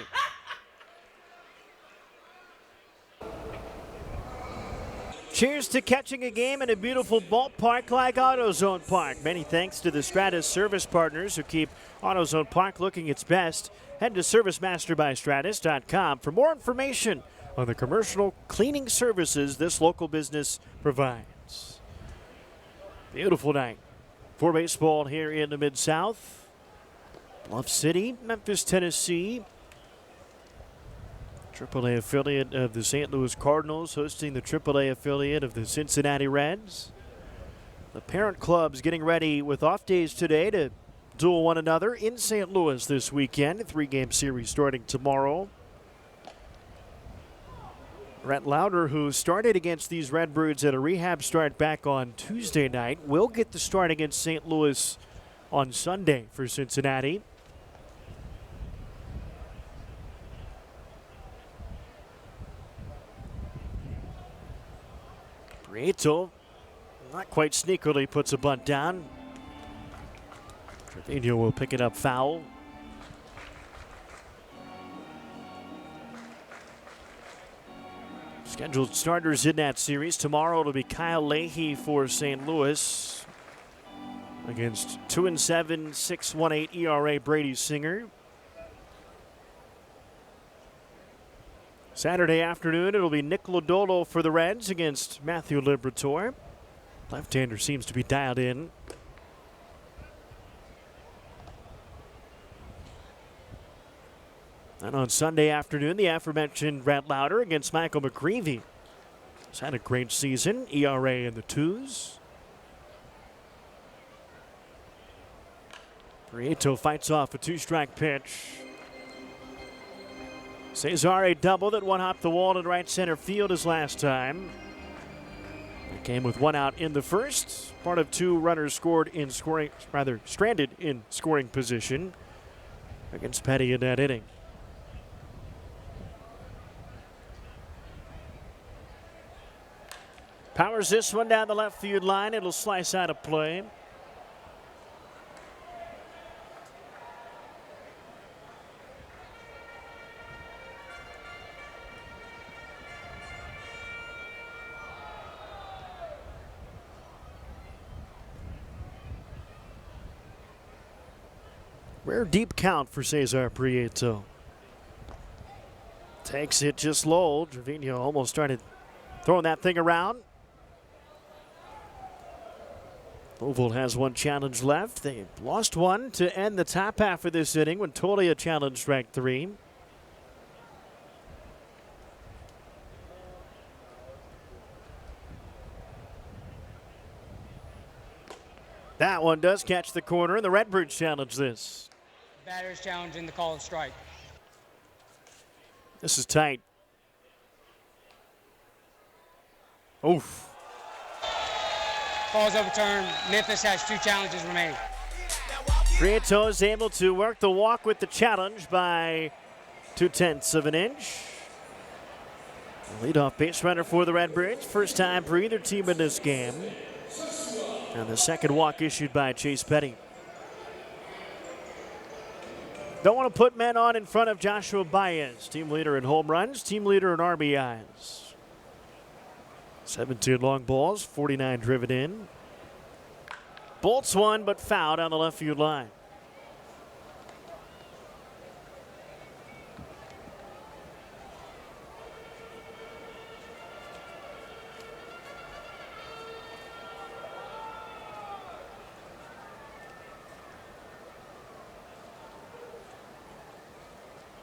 Cheers to catching a game in a beautiful ballpark like AutoZone Park. Many thanks to the Stratus service partners who keep AutoZone Park looking its best. Head to ServiceMasterByStratus.com for more information on the commercial cleaning services this local business provides. Beautiful night for baseball here in the Mid-South. Bluff City, Memphis, Tennessee. AAA affiliate of the St. Louis Cardinals hosting the AAA affiliate of the Cincinnati Reds. The parent clubs getting ready with off days today to duel one another in St. Louis this weekend. A 3-game series starting tomorrow. Brett Lauder, who started against these Redbirds at a rehab start back on Tuesday night, will get the start against St. Louis on Sunday for Cincinnati. Prieto, not quite sneakily, puts a bunt down. Trevino will pick it up foul. Scheduled starters in that series. Tomorrow it'll be Kyle Leahy for St. Louis against 2-7, 6.18 ERA Brady Singer. Saturday afternoon, it'll be Nick Lodolo for the Reds against Matthew Liberatore. Left-hander seems to be dialed in. And on Sunday afternoon, the aforementioned Brett Lauder against Michael McCreevy. He's had a great season, ERA in the 2s. Prieto fights off a 2-strike pitch. Cesar a double that one hopped the wall in right center field his last time. It came with 1 out in the first. Part of 2 runners stranded in scoring position against Petty in that inning. Powers this one down the left field line. It'll slice out of play. Rare deep count for Cesar Prieto. Takes it just low. Trevino almost started throwing that thing around. Louisville has 1 challenge left. They lost 1 to end the top half of this inning when Tolia challenged strike 3. That one does catch the corner, and the Redbirds challenge this. Batter's challenging the call of strike. This is tight. Oof. Call's overturned. Memphis has 2 challenges remaining. Prieto is able to work the walk with the challenge by 0.2 of an inch. Leadoff base runner for the Redbirds. First time for either team in this game. And the second walk issued by Chase Petty. Don't want to put men on in front of Joshua Baez, team leader in home runs, team leader in RBIs. 17 long balls, 49 driven in. Bolts one, but fouled on the left field line.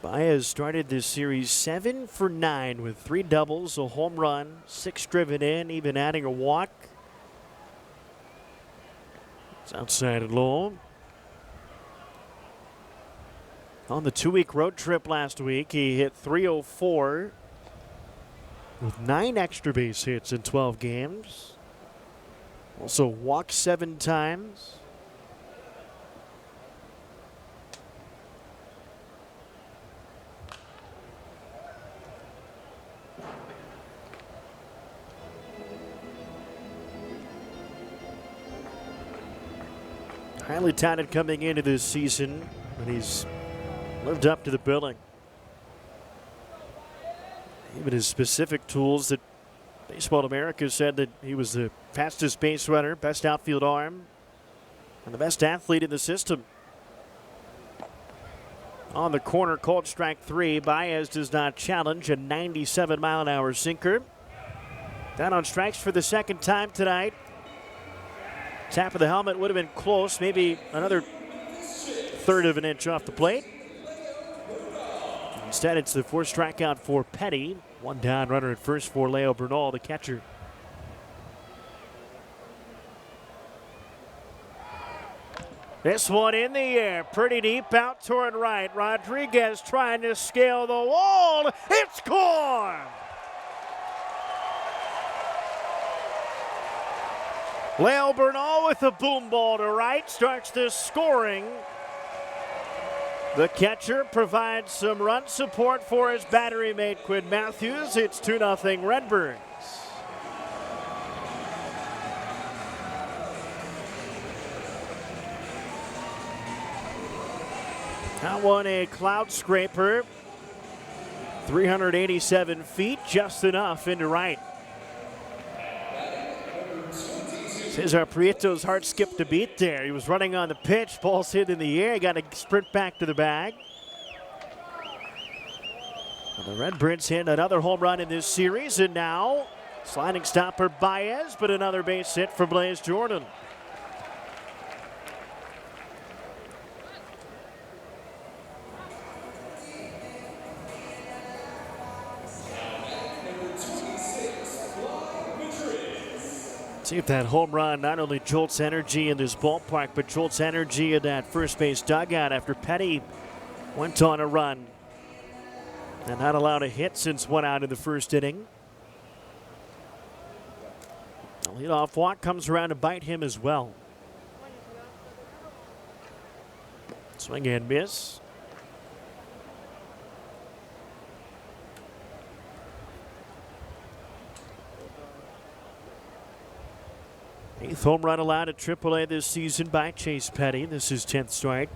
Baez started this series 7 for 9 with 3 doubles, a home run, 6 driven in, even adding a walk. It's outside and low. On the 2-week road trip last week, he hit .304 with 9 extra base hits in 12 games. Also walked 7 times. Highly touted coming into this season, and he's lived up to the billing. Even his specific tools that Baseball America said that he was the fastest base runner, best outfield arm, and the best athlete in the system. On the corner, called strike 3. Baez does not challenge a 97-mile-an-hour sinker. Down on strikes for the second time tonight. Tap of the helmet would have been close, maybe another 1/3 of an inch off the plate. Instead, it's the 4th strikeout for Petty. 1 down runner at first for Leo Bernal, the catcher. This one in the air, pretty deep out toward right. Rodriguez trying to scale the wall. It's gone! Leo Bernal with a boom ball to right starts the scoring. The catcher provides some run support for his battery mate Quinn Mathews. It's 2-0 Redbirds. That one a cloud scraper. 387 feet, just enough into right. Cesar Prieto's heart skipped a beat there. He was running on the pitch. Ball's hit in the air. Got to sprint back to the bag. And the Redbirds hit another home run in this series. And now, sliding stopper Baez, but another base hit for Blaze Jordan. See if that home run not only jolts energy in this ballpark, but jolts energy in that first base dugout after Petty went on a run and not allowed a hit since one out in the first inning. The leadoff walk comes around to bite him as well. Swing and miss. Eighth home run allowed at AAA this season by Chase Petty. This is 10th start.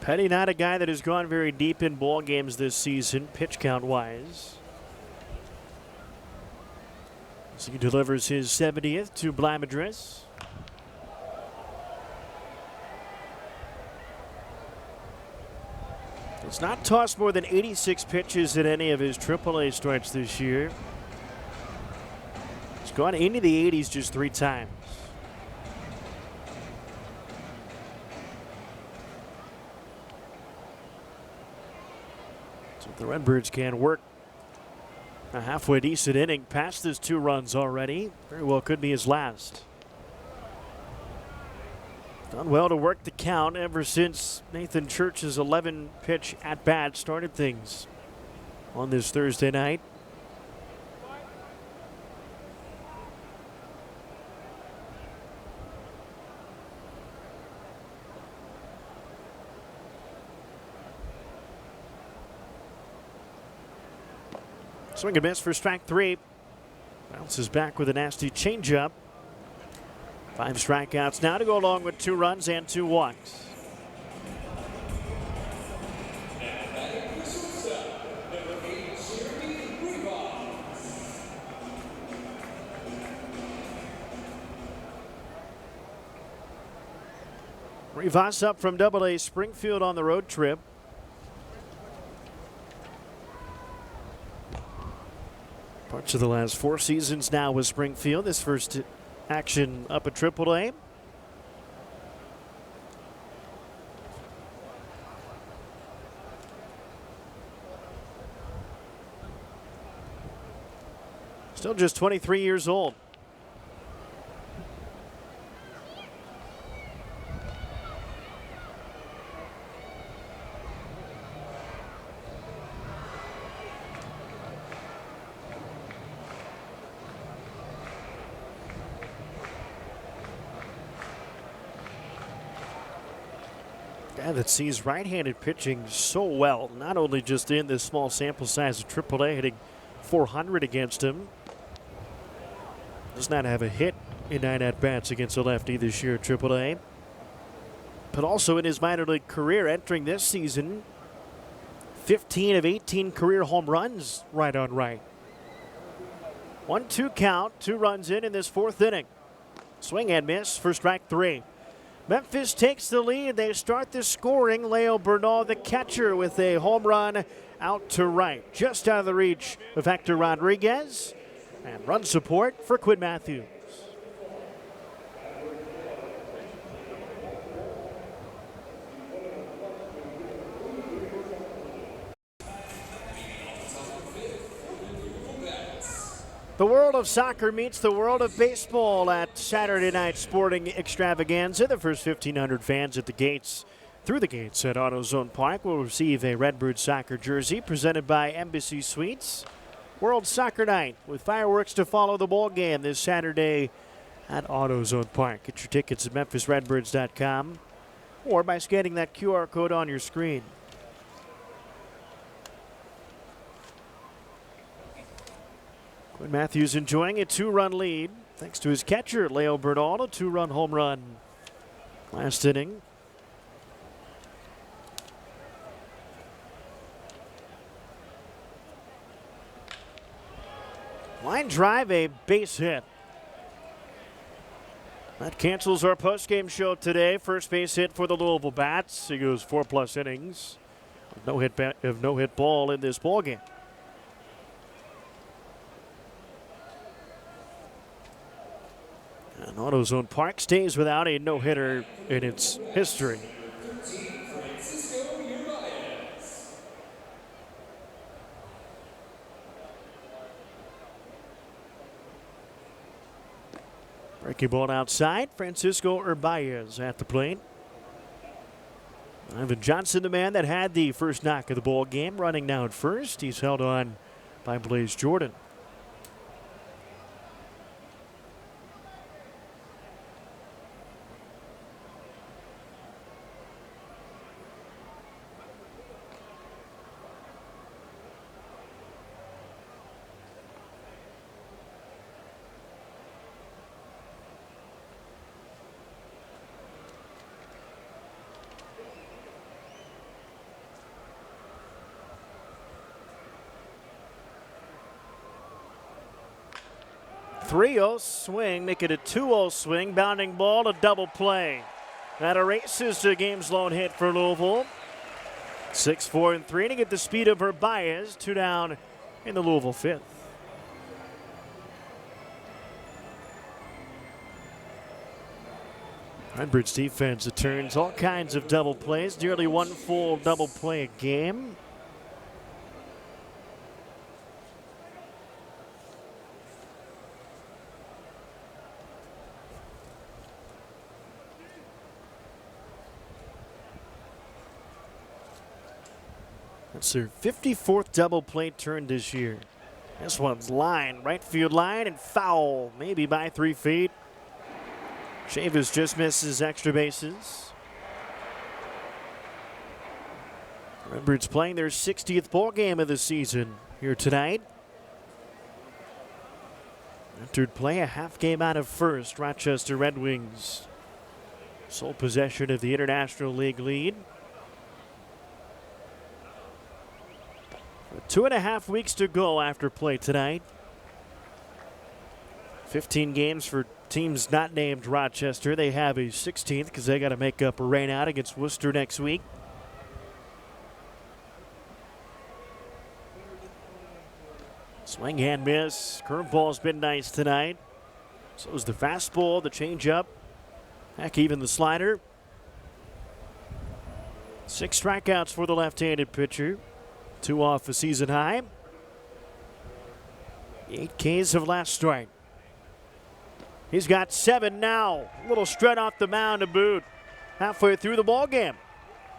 Petty not a guy that has gone very deep in ball games this season, pitch count wise. So he delivers his 70th to Blamadris. He's not tossed more than 86 pitches in any of his AAA starts this year. He's gone into the 80s just 3 times. So if the Redbirds can work a halfway decent inning past his 2 runs already, very well could be his last. Done well to work the count ever since Nathan Church's 11-pitch at-bat started things on this Thursday night. Swing and miss for strike 3. Bounces back with a nasty changeup. 5 strikeouts now to go along with 2 runs and 2 walks. Rivas up from AA Springfield on the road trip. Parts of the last 4 seasons now with Springfield. This first action up at AAA. Still just 23 years old. Guy that sees right-handed pitching so well, not only just in this small sample size of AAA, hitting 400 against him. Does not have a hit in 9 at-bats against a lefty this year at AAA. But also in his minor league career, entering this season, 15 of 18 career home runs right on right. 1-2 count, 2 runs in this 4th inning. Swing and miss for strike 3. Memphis takes the lead. They start the scoring. Leo Bernal, the catcher, with a home run out to right, just out of the reach of Hector Rodriguez. And run support for Quinn Mathews. The world of soccer meets the world of baseball at Saturday Night Sporting Extravaganza. The first 1,500 fans at the gates, through the gates at AutoZone Park, will receive a Redbird soccer jersey presented by Embassy Suites. World Soccer Night with fireworks to follow the ball game this Saturday at AutoZone Park. Get your tickets at memphisredbirds.com or by scanning that QR code on your screen. Quinn Mathews enjoying a 2-run lead thanks to his catcher, Leo Bernal, a 2-run home run last inning. Line drive, a base hit. That cancels our postgame show today. First base hit for the Louisville Bats. He goes 4+ innings. No hit ball in this ball game. AutoZone Park stays without a no-hitter in its history. Breaking ball outside. Francisco Urbaez at the plate. Ivan Johnson, the man that had the first knock of the ball game, running now at first. He's held on by Blaze Jordan. .30 swing, make it a 2-0 swing. Bounding ball, a double play. That erases the game's lone hit for Louisville. 6-4 3 to get the speed of Urbaez. 2 down in the Louisville fifth. Redbirds defense, it turns all kinds of double plays. Nearly one full double play a game. That's their 54th double play turn this year. This one's line, right field line, and foul, maybe by 3 feet. Chavis just misses extra bases. Redbirds playing their 60th ball game of the season here tonight. Entered play a half game out of first. Rochester Red Wings sole possession of the International League lead. 2.5 weeks to go after play tonight. 15 games for teams not named Rochester. They have a 16th because they got to make up a rain out against Worcester next week. Swing and miss. Curveball's been nice tonight. So is the fastball, the changeup, heck, even the slider. 6 strikeouts for the left-handed pitcher. 2 off a season high. 8 Ks of last strike. He's got 7 now. A little strut off the mound to boot. Halfway through the ball game.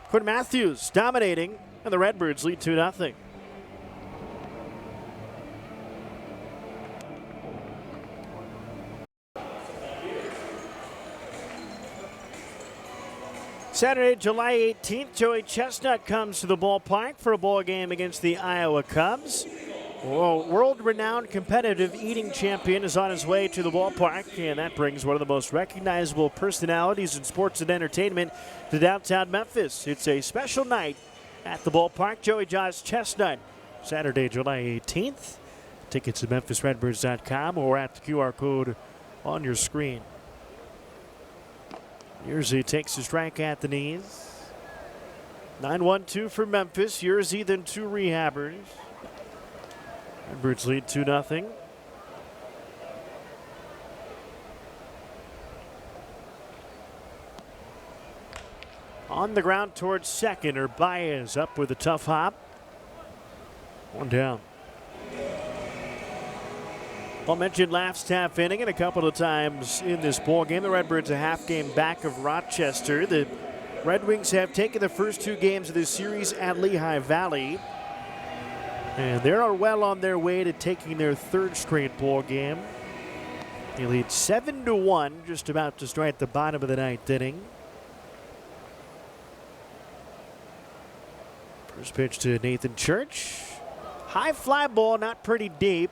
Quinn Mathews dominating, and the Redbirds lead 2-0. Saturday, July 18th, Joey Chestnut comes to the ballpark for a ball game against the Iowa Cubs. World-renowned competitive eating champion is on his way to the ballpark, and that brings one of the most recognizable personalities in sports and entertainment to downtown Memphis. It's a special night at the ballpark. Joey Jaws Chestnut, Saturday, July 18th. Tickets at memphisredbirds.com or at the QR code on your screen. Yerzy takes a strike at the knees. 9-1-2 for Memphis. Yerzy, then 2 rehabbers. Redbirds lead 2-0. On the ground towards second, Urbaez up with a tough hop. 1 down. Well, mentioned last half inning and a couple of times in this ball game. The Redbirds a half game back of Rochester. The Red Wings have taken the first 2 games of this series at Lehigh Valley. And they are well on their way to taking their 3rd straight ball game. They lead 7-1, just about to strike the bottom of the 9th inning. First pitch to Nathan Church. High fly ball, not pretty deep.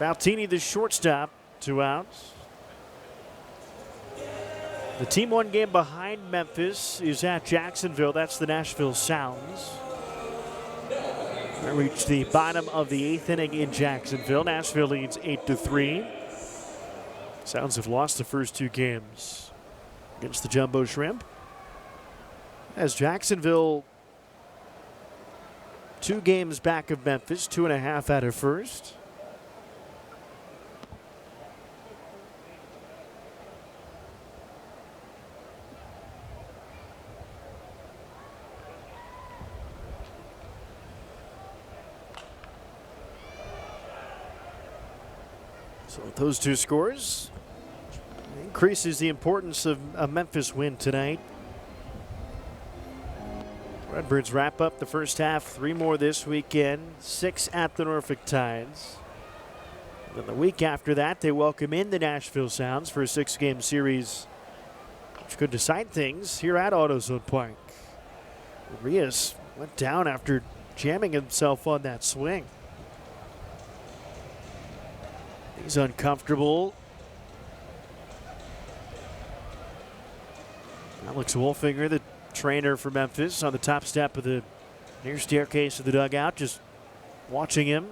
Valtini, the shortstop, 2 outs. The team 1 game behind Memphis is at Jacksonville. That's the Nashville Sounds. They reached the bottom of the 8th inning in Jacksonville. Nashville leads 8-3. Sounds have lost the first 2 games against the Jumbo Shrimp. As Jacksonville 2 games back of Memphis, 2.5 out of first. So with those two scores, increases the importance of a Memphis win tonight. Redbirds wrap up the first half, 3 more this weekend, 6 at the Norfolk Tides. And then the week after that, they welcome in the Nashville Sounds for a 6-game series, which could decide things here at AutoZone Park. Urias went down after jamming himself on that swing. He's uncomfortable. Alex Wolfinger, the trainer for Memphis, on the top step of the near staircase of the dugout, just watching him.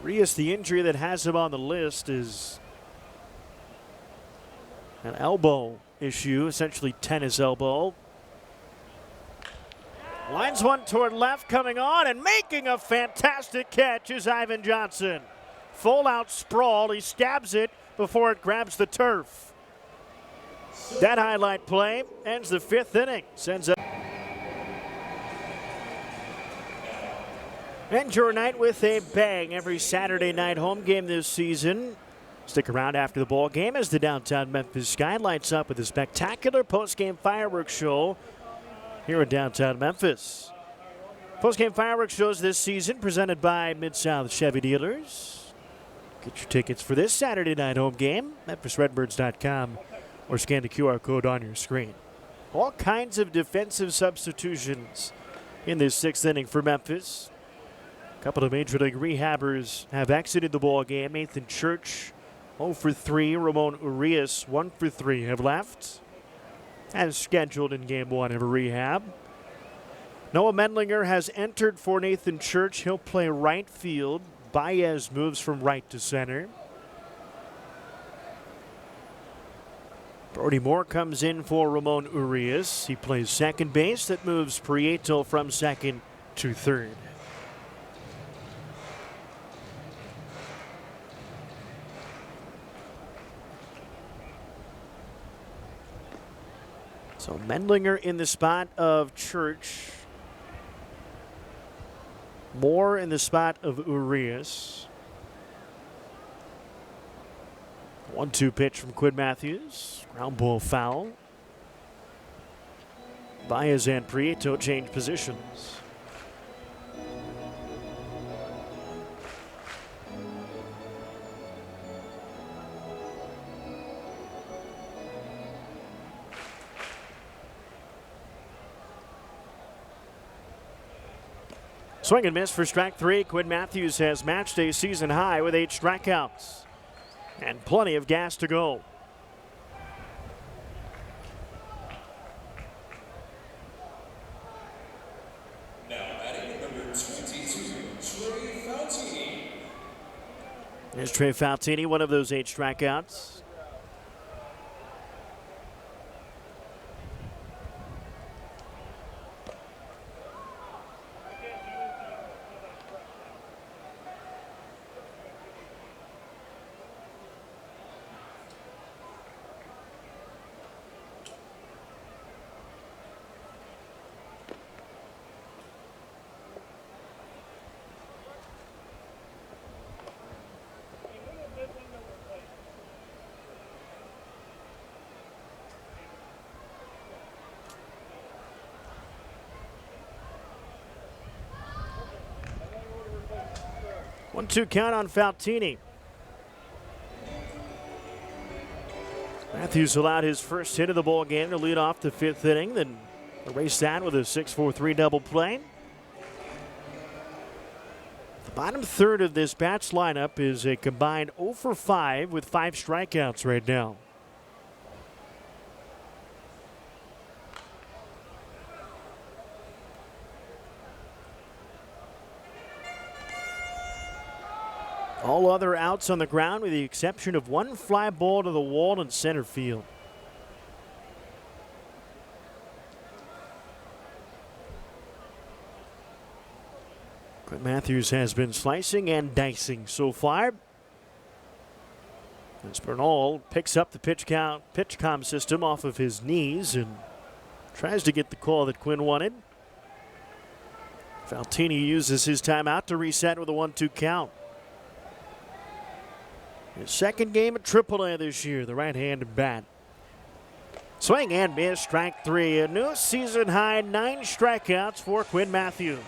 Urias, the injury that has him on the list is an elbow issue, essentially tennis elbow. Lines one toward left, coming on and making a fantastic catch is Ivan Johnson. Full out sprawl, he stabs it before it grabs the turf. That highlight play ends the 5th inning, sends up. End your night with a bang every Saturday night home game this season. Stick around after the ball game as the downtown Memphis sky lights up with a spectacular post-game fireworks show here in downtown Memphis. Post-game fireworks shows this season presented by Mid-South Chevy Dealers. Get your tickets for this Saturday night home game, MemphisRedbirds.com, or scan the QR code on your screen. All kinds of defensive substitutions in this 6th inning for Memphis. A couple of Major League rehabbers have exited the ball game. Nathan Church 0 for 3. Ramon Urias 1 for 3 have left, as scheduled in Game 1 of a rehab. Noah Mendlinger has entered for Nathan Church. He'll play right field. Baez moves from right to center. Brody Moore comes in for Ramon Urias. He plays second base. That moves Prieto from second to third. So Mendlinger in the spot of Church. Moore in the spot of Urias. 1-2 pitch from Quinn Mathews. Ground ball foul. Baez and Prieto change positions. Swing and miss for strike 3. Quinn Mathews has matched a season high with 8 strikeouts and plenty of gas to go. Now batting number 22, Trey Faltini. There's Trey Faltini, one of those 8 strikeouts. One-two count on Faltini. Mathews allowed his first hit of the ball game to lead off the 5th inning, then erased that with a 6-4-3 double play. The bottom third of this Bats lineup is a combined 0 for 5 with 5 strikeouts right now. All other outs on the ground with the exception of one fly ball to the wall in center field. Quinn Mathews has been slicing and dicing so far. As Bernal picks up the pitch comm system off of his knees and tries to get the call that Quinn wanted. Faltini uses his timeout to reset with a 1-2 count. His second game at AAA this year, the right-handed bat. Swing and miss, strike three. A new season high, 9 strikeouts for Quinn Mathews.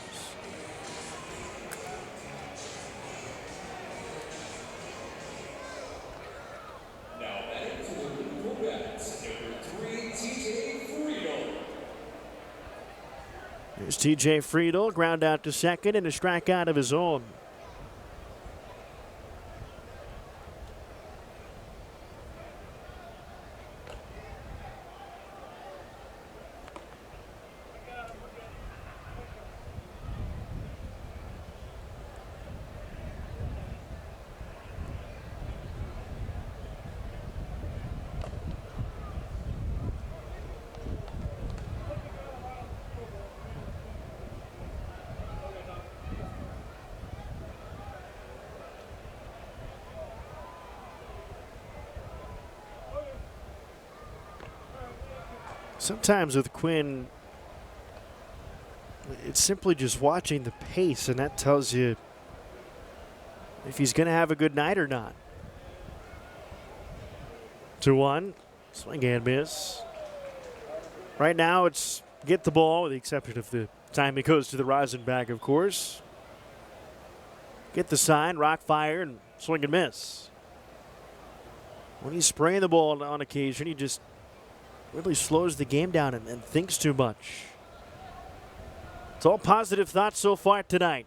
Now batting for the Louisville Bats, number 3, TJ Friedel. There's TJ Friedel, ground out to second and a strikeout of his own. Sometimes with Quinn, it's simply just watching the pace, and that tells you if he's going to have a good night or not. 2-1, swing and miss. Right now it's get the ball, with the exception of the time he goes to the rosin bag, of course. Get the sign, rock fire, and swing and miss. When he's spraying the ball on occasion, he just really slows the game down and thinks too much. It's all positive thoughts so far tonight.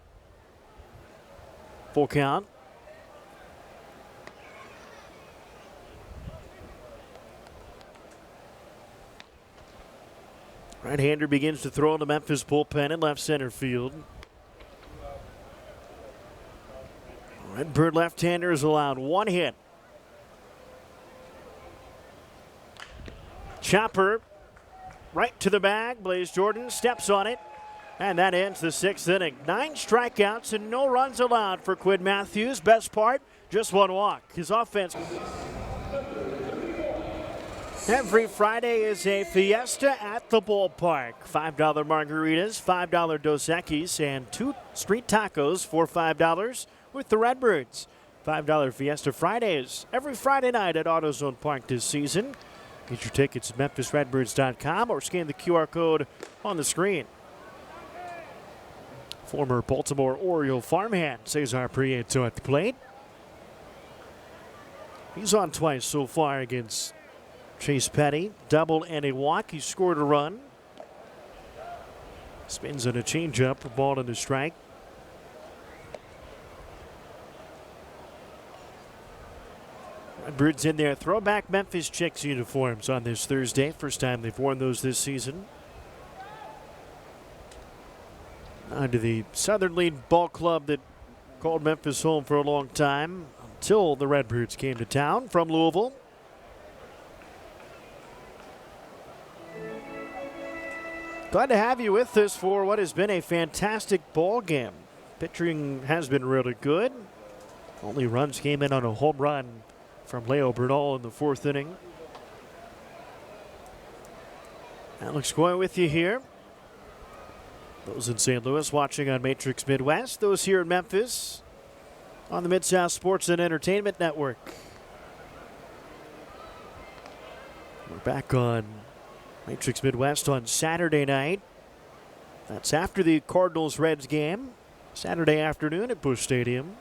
Full count. Right-hander begins to throw in the Memphis bullpen in left center field. Redbird left-hander is allowed 1 hit. Chopper right to the bag. Blaze Jordan steps on it. And that ends the 6th inning. 9 strikeouts and no runs allowed for Quinn Mathews. Best part, just 1 walk. His offense. Every Friday is a fiesta at the ballpark. $5 margaritas, $5 Dos Equis, and 2 street tacos for $5 with the Redbirds. $5 Fiesta Fridays every Friday night at AutoZone Park this season. Get your tickets at MemphisRedbirds.com or scan the QR code on the screen. Former Baltimore Oriole farmhand Cesar Prieto at the plate. He's on twice so far against Chase Petty. Double and a walk. He scored a run. Spins on a changeup, a ball and a strike. Redbirds in their throwback Memphis Chicks uniforms on this Thursday. First time they've worn those this season. On to the Southern League ball club that called Memphis home for a long time until the Redbirds came to town from Louisville. Glad to have you with us for what has been a fantastic ball game. Pitching has been really good. Only runs came in on a home run from Leo Bernal in the 4th inning. Alex Coy with you here. Those in St. Louis watching on Matrix Midwest. Those here in Memphis on the Mid-South Sports and Entertainment Network. We're back on Matrix Midwest on Saturday night. That's after the Cardinals-Reds game. Saturday afternoon at Busch Stadium.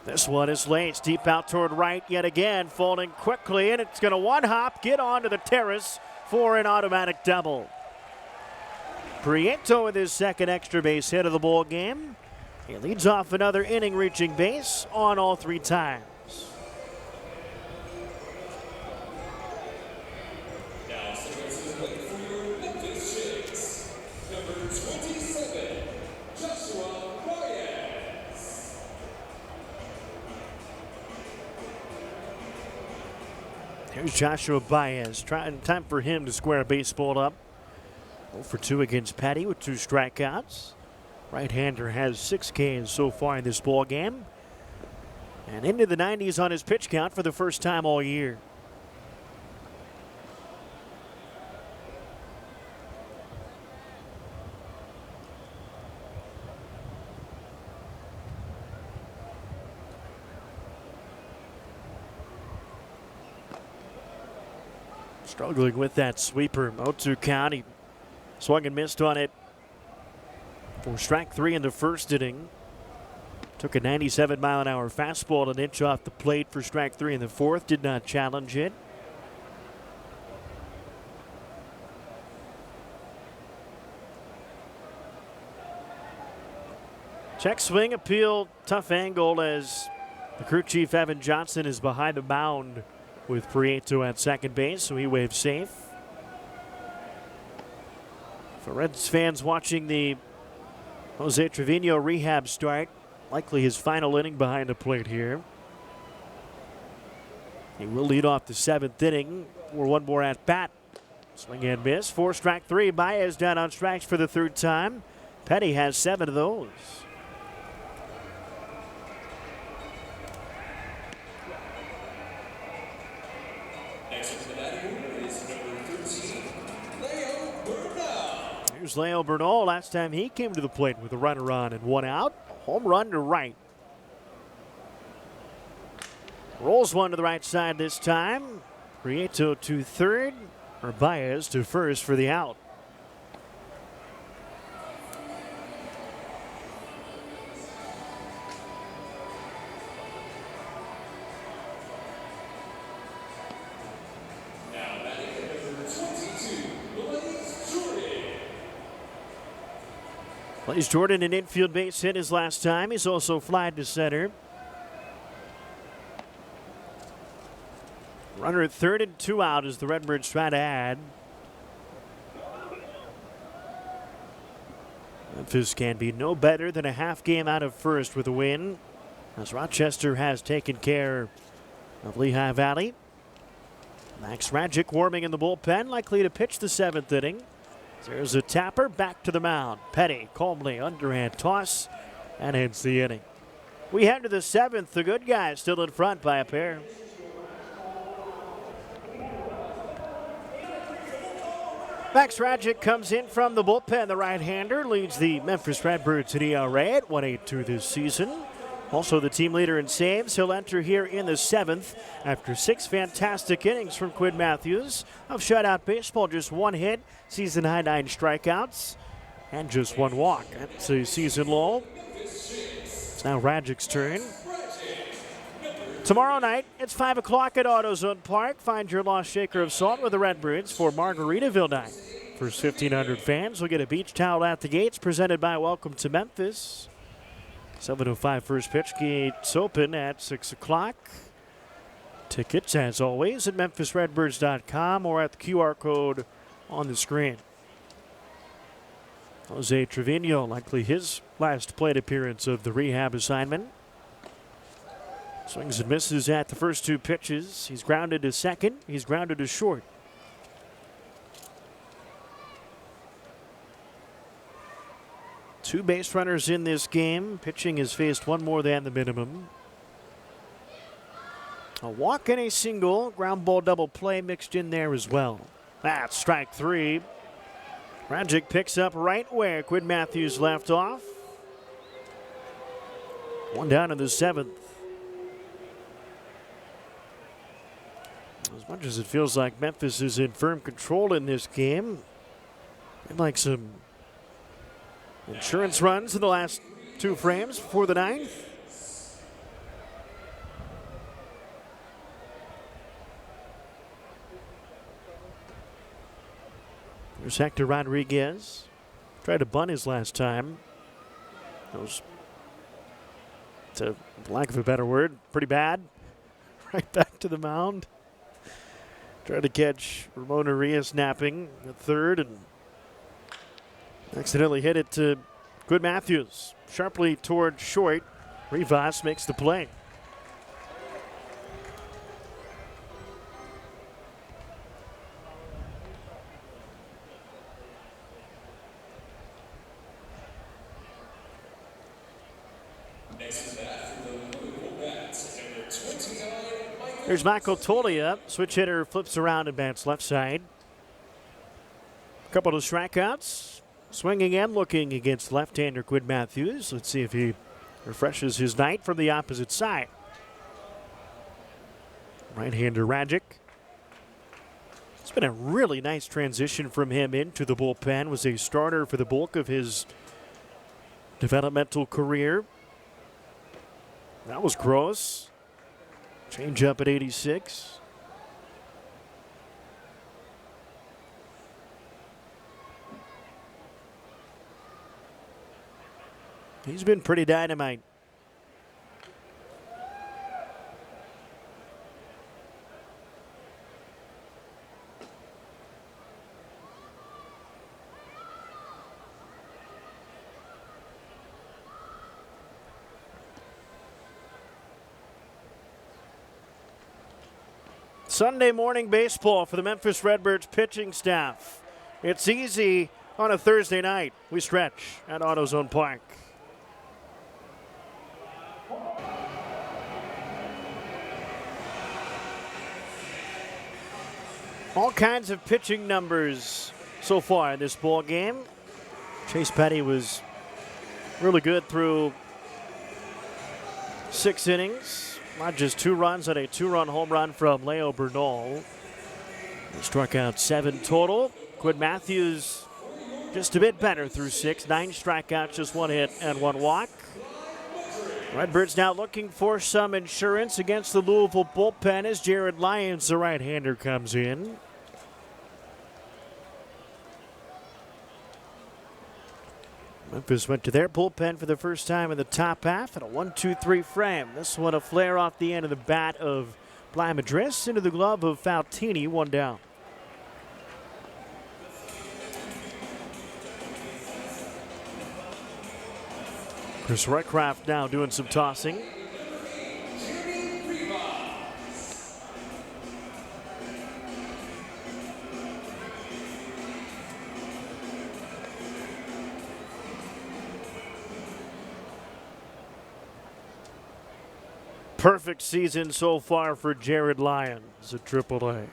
This one is late, deep out toward right yet again, falling quickly, and it's going to one-hop, get onto the terrace for an automatic double. Prieto with his second extra base hit of the ball game. He leads off another inning reaching base on all 3 times. Now stepping to the plate for your Memphis Chicks, number 27, Joshua Baez. Here's Joshua Baez. Time for him to square a baseball up. 0 for 2 against Petty with 2 strikeouts. Right-hander has 6 Ks so far in this ball game. And into the 90s on his pitch count for the first time all year. Struggling with that sweeper. 0-2 count. He swung and missed on it for strike 3 in the first inning. Took a 97-mile-an-hour fastball an inch off the plate for strike 3 in the fourth. Did not challenge it. Check swing appeal. Tough angle as the crew chief Evan Johnson is behind the mound with Prieto at second base, so he waves safe. For Reds fans watching the Jose Trevino rehab start, likely his final inning behind the plate here. He will lead off the 7th inning for one more at bat. Swing and miss for strike 3. Baez down on strikes for the 3rd time. Petty has 7 of those. Here's Leo Bernal. Last time he came to the plate with a runner on and 1 out. Home run to right. Rolls one to the right side this time. Prieto to third, or Baez to first for the out. Plays Jordan an infield base hit his last time. He's also flied to center. Runner at 3rd and 2 out as the Redbirds try to add. Memphis can be no better than a half game out of first with a win, as Rochester has taken care of Lehigh Valley. Max Rajic warming in the bullpen, likely to pitch the 7th inning. There's a tapper back to the mound. Petty calmly underhand toss and ends the inning. We head to the 7th. The good guys still in front by a pair. Max Rajic comes in from the bullpen. The right-hander leads the Memphis Redbirds in ERA at 1.82 this season. Also the team leader in saves. He'll enter here in the 7th after 6 fantastic innings from Quinn Mathews of shutout baseball. Just 1 hit, season-high 9 strikeouts, and just 1 walk. That's a season low. It's now Rajic's turn. Tomorrow night, it's 5 o'clock at AutoZone Park. Find your lost shaker of salt with the Redbirds for Margaritaville night. First 1,500 fans will get a beach towel at the gates, presented by Welcome to Memphis. 7:05 first pitch. Gates open at 6 o'clock. Tickets, as always, at memphisredbirds.com or at the QR code on the screen. Jose Trevino, likely his last plate appearance of the rehab assignment. Swings and misses at the first 2 pitches. He's grounded to second. He's grounded to short. Two base runners in this game. Pitching has faced 1 more than the minimum. A walk and a single. Ground ball double play mixed in there as well. That's strike 3. Rajic picks up right where Quinn Mathews left off. 1 down in the 7th. As much as it feels like Memphis is in firm control in this game, they'd like some insurance runs in the last 2 frames before the 9th. There's Hector Rodriguez. Tried to bunt his last time. That was, to lack of a better word, pretty bad. Right back to the mound. Tried to catch Ramon Arias napping at 3rd and accidentally hit it to Quinn Mathews. Sharply toward short. Rivas makes the play. There's Michael Tolia. Switch hitter flips around and bats left side. Couple of strikeouts. Swinging and looking against left-hander Quinn Mathews. Let's see if he refreshes his night from the opposite side. Right-hander Rajic. It's been a really nice transition from him into the bullpen. Was a starter for the bulk of his developmental career. That was gross. Change up at 86. He's been pretty dynamite. Sunday morning baseball for the Memphis Redbirds pitching staff. It's easy on a Thursday night. We stretch at AutoZone Park. All kinds of pitching numbers so far in this ball game. Chase Petty was really good through 6 innings. Not just 2 runs on a 2-run home run from Leo Bernal. He struck out 7 total. Quinn Mathews just a bit better through 6. 9 strikeouts, just 1 hit and 1 walk. Redbirds now looking for some insurance against the Louisville bullpen as Jared Lyons, the right-hander, comes in. Memphis went to their bullpen for the first time in the top half at a 1-2-3 frame. This one a flare off the end of the bat of Blamadris into the glove of Faltini, 1 down. Chris Roycroft now doing some tossing. Perfect season so far for Jared Lyons at AAA.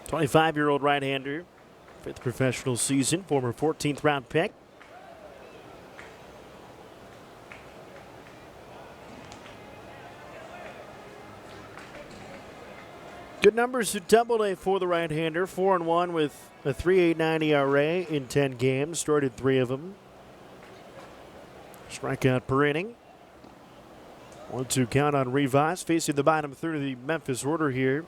'25-year-old right-hander, 5th professional season, former 14th round pick. Good numbers at Double-A for the right-hander. 4-1 with a 3.89 ERA in 10 games. Started 3 of them. Strikeout per inning. 1-2 count on Rivas. Facing the bottom third of the Memphis order here.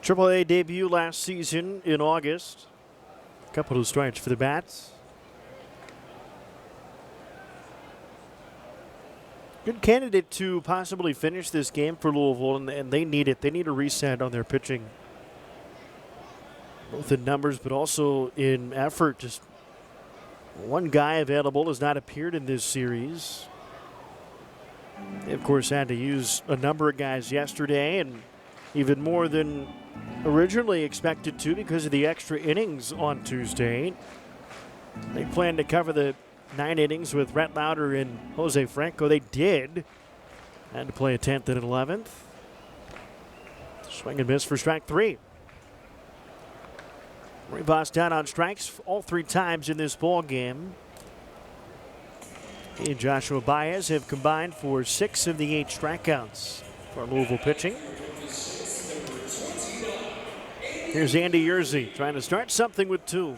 AAA debut last season in August. Couple of strikes for the Bats. Good candidate to possibly finish this game for Louisville, and they need it. They need a reset on their pitching, both in numbers but also in effort. Just one guy available has not appeared in this series. They, of course, had to use a number of guys yesterday, and even more than originally expected to because of the extra innings on Tuesday. They plan to cover the 9 innings with Rhett Lauder and Jose Franco. They did. Had to play a 10th and an 11th. Swing and miss for strike 3. Rivas down on strikes all 3 times in this ball game. He and Joshua Baez have combined for 6 of the 8 strikeouts for Louisville pitching. Here's Andy Yerzy trying to start something with 2.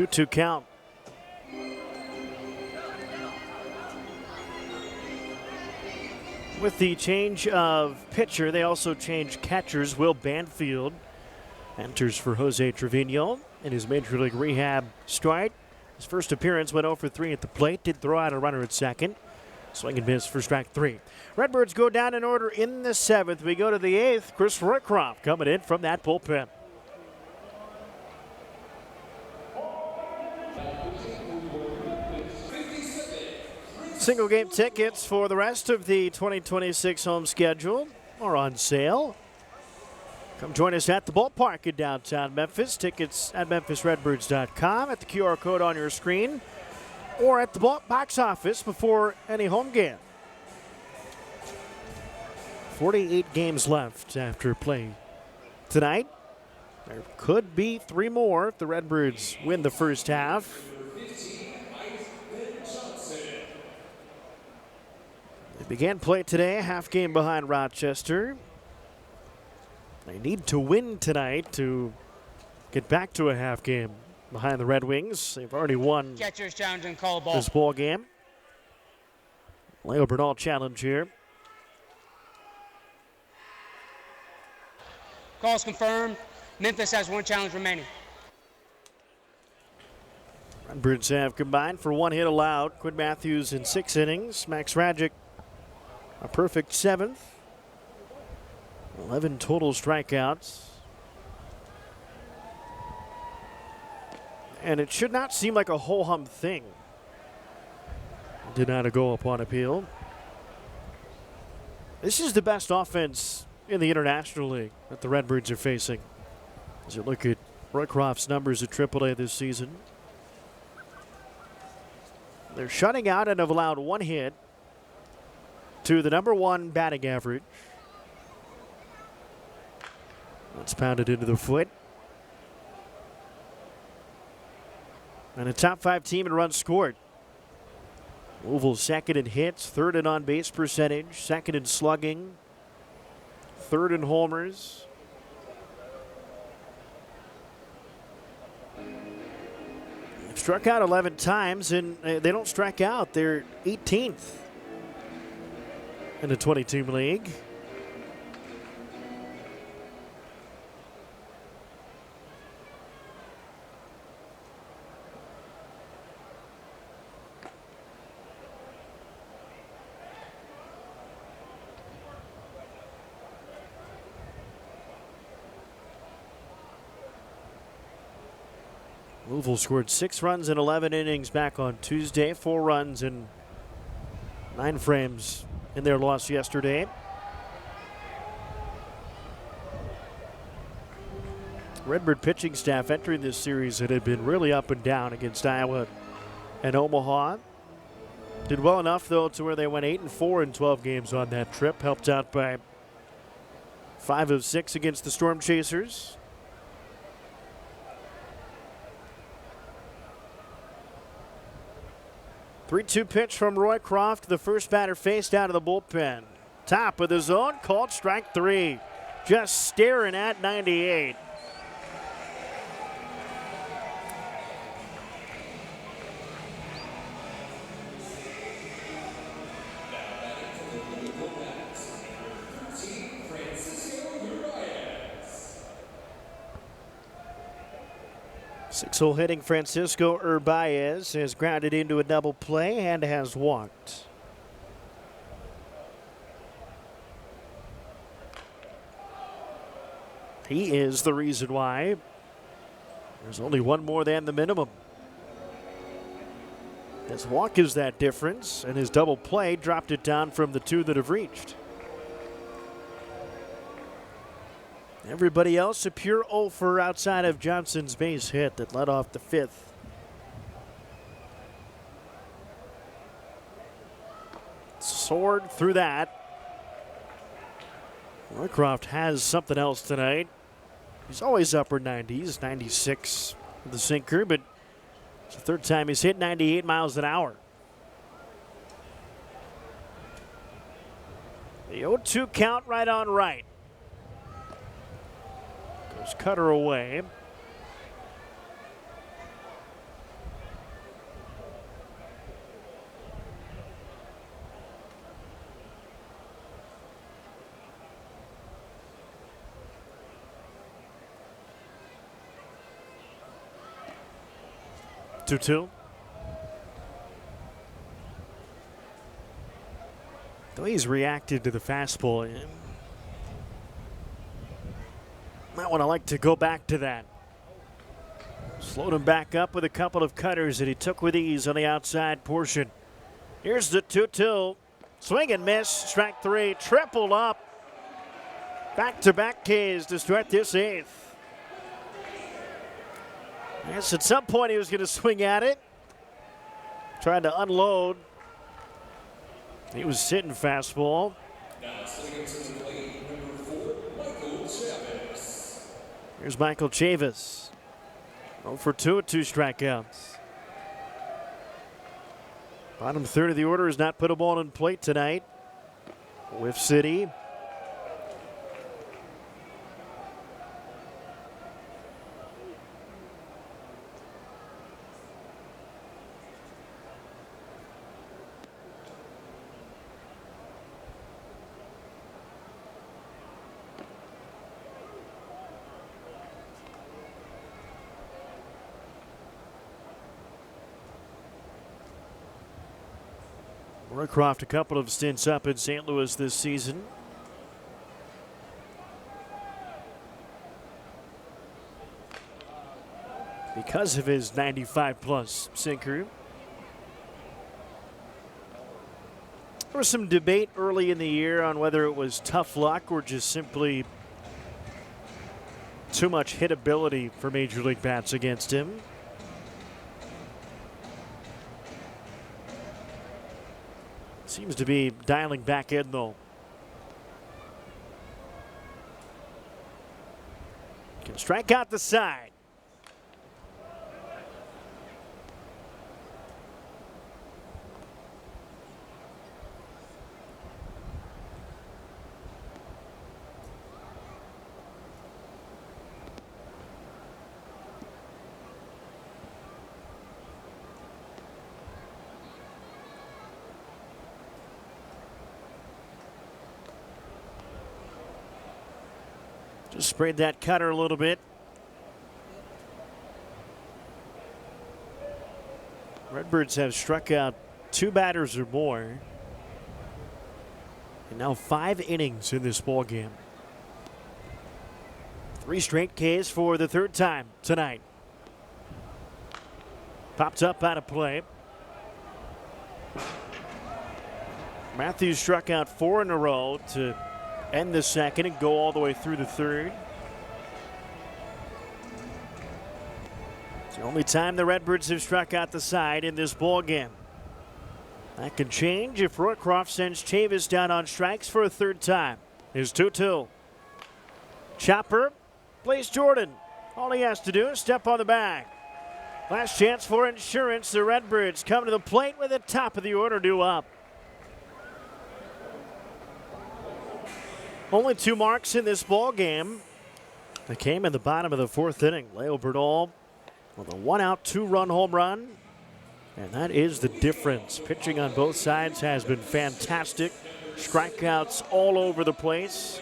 2-2 count. With the change of pitcher, they also changed catchers. Will Banfield enters for Jose Trevino in his Major League Rehab start. His first appearance went 0 for 3 at the plate. Did throw out a runner at second. Swing and miss for strike 3. Redbirds go down in order in the 7th. We go to the 8th. Chris Roycroft coming in from that bullpen. Single game tickets for the rest of the 2026 home schedule are on sale. Come join us at the ballpark in downtown Memphis. Tickets at memphisredbirds.com, at the QR code on your screen, or at the box office before any home game. 48 games left after play tonight. There could be 3 more if the Redbirds win the first half. They began play today, a half game behind Rochester. They need to win tonight to get back to a half game behind the Red Wings. They've already won Catcher's challenge and call ball. this ball game. Leo Bernal challenge here. Call's confirmed. Memphis has 1 challenge remaining. Redbirds have combined for 1 hit allowed. Quinn Mathews in 6 innings. Max Rajic a perfect 7th. 11 total strikeouts. And it should not seem like a ho-hum thing. Did not go upon appeal. This is the best offense in the International League that the Redbirds are facing. As you look at Roycroft's numbers at AAA this season. They're shutting out and have allowed 1 hit to the number 1 batting average. That's pounded into the foot. And a top 5 team in runs scored. Louisville 2nd in hits, 3rd in on-base percentage, 2nd in slugging, 3rd in homers. They've struck out 11 times, and they don't strike out. They're 18th in the 20-team league. Louisville scored 6 runs in 11 innings back on Tuesday, 4 runs in 9 frames in their loss yesterday. Redbird pitching staff entering this series that had been really up and down against Iowa and Omaha. Did well enough, though, to where they went 8-4 in 12 games on that trip, helped out by 5 of 6 against the Storm Chasers. Three-two pitch from Roycroft. The first batter faced out of the bullpen. Top of the zone, called strike 3. Just staring at 98. Six-hole hitting Francisco Urbaez has grounded into a double play and has walked. He is the reason why there's only 1 more than the minimum. His walk is that difference, and his double play dropped it down from the 2 that have reached. Everybody else a pure 0 for outside of Johnson's base hit that led off the 5th. Soared through that. Roycroft has something else tonight. He's always upper 90s, 96 with the sinker, but it's the 3rd time he's hit 98 miles an hour. The 0-2 count right on right. Goes cutter away. 2-2. The way he's reacted to the fastball, might want to like to go back to that. Slowed him back up with a couple of cutters that he took with ease on the outside portion. Here's the 2-2. Swing and miss. Strike three. Triple up. Back-to-back Ks to start this eighth. Yes, at some point he was going to swing at it. Trying to unload. He was sitting fastball. Now swinging to the plate, number 4, Michael Chavez. Here's Michael Chavis. 0 for 2 with 2 strikeouts. Bottom third of the order has not put a ball in plate tonight. Whiff City. Roycroft a couple of stints up in St. Louis this season. Because of his 95-plus sinker. There was some debate early in the year on whether it was tough luck or just simply too much hitability for Major League bats against him. Seems to be dialing back in, though. Can strike out the side. Just sprayed that cutter a little bit. Redbirds have struck out 2 batters or more. And now 5 innings in this ball game. 3 straight Ks for the 3rd time tonight. Popped up out of play. Mathews struck out 4 in a row to end the second and go all the way through the 3rd. It's the only time the Redbirds have struck out the side in this ball game. That can change if Roycroft sends Chavis down on strikes for a 3rd time. Here's 2-2. Chopper plays Jordan. All he has to do is step on the bag. Last chance for insurance. The Redbirds come to the plate with the top of the order due up. Only 2 marks in this ball game. They came in the bottom of the 4th inning. Leo Bernal with a 1-out, 2-run home run. And that is the difference. Pitching on both sides has been fantastic. Strikeouts all over the place.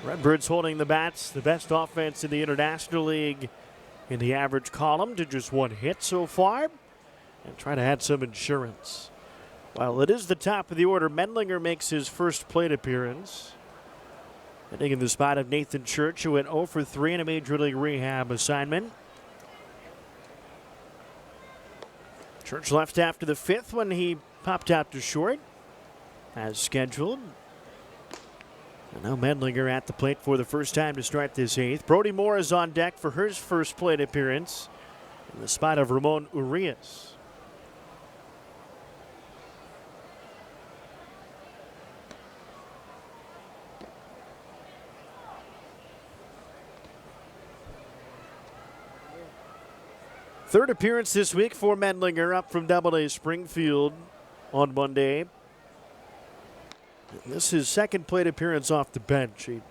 Redbirds holding the bats. The best offense in the International League in the average column to just 1 hit so far. And try to add some insurance. While it is the top of the order, Mendlinger makes his first plate appearance. Hitting in the spot of Nathan Church, who went 0 for 3 in a Major League rehab assignment. Church left after the 5th when he popped out to short, as scheduled. And now Mendlinger at the plate for the first time to start this 8th. Brody Moore is on deck for his first plate appearance in the spot of Ramon Urias. Third appearance this week for Mendlinger, up from Double-A Springfield on Monday. And this is his second plate appearance off the bench. He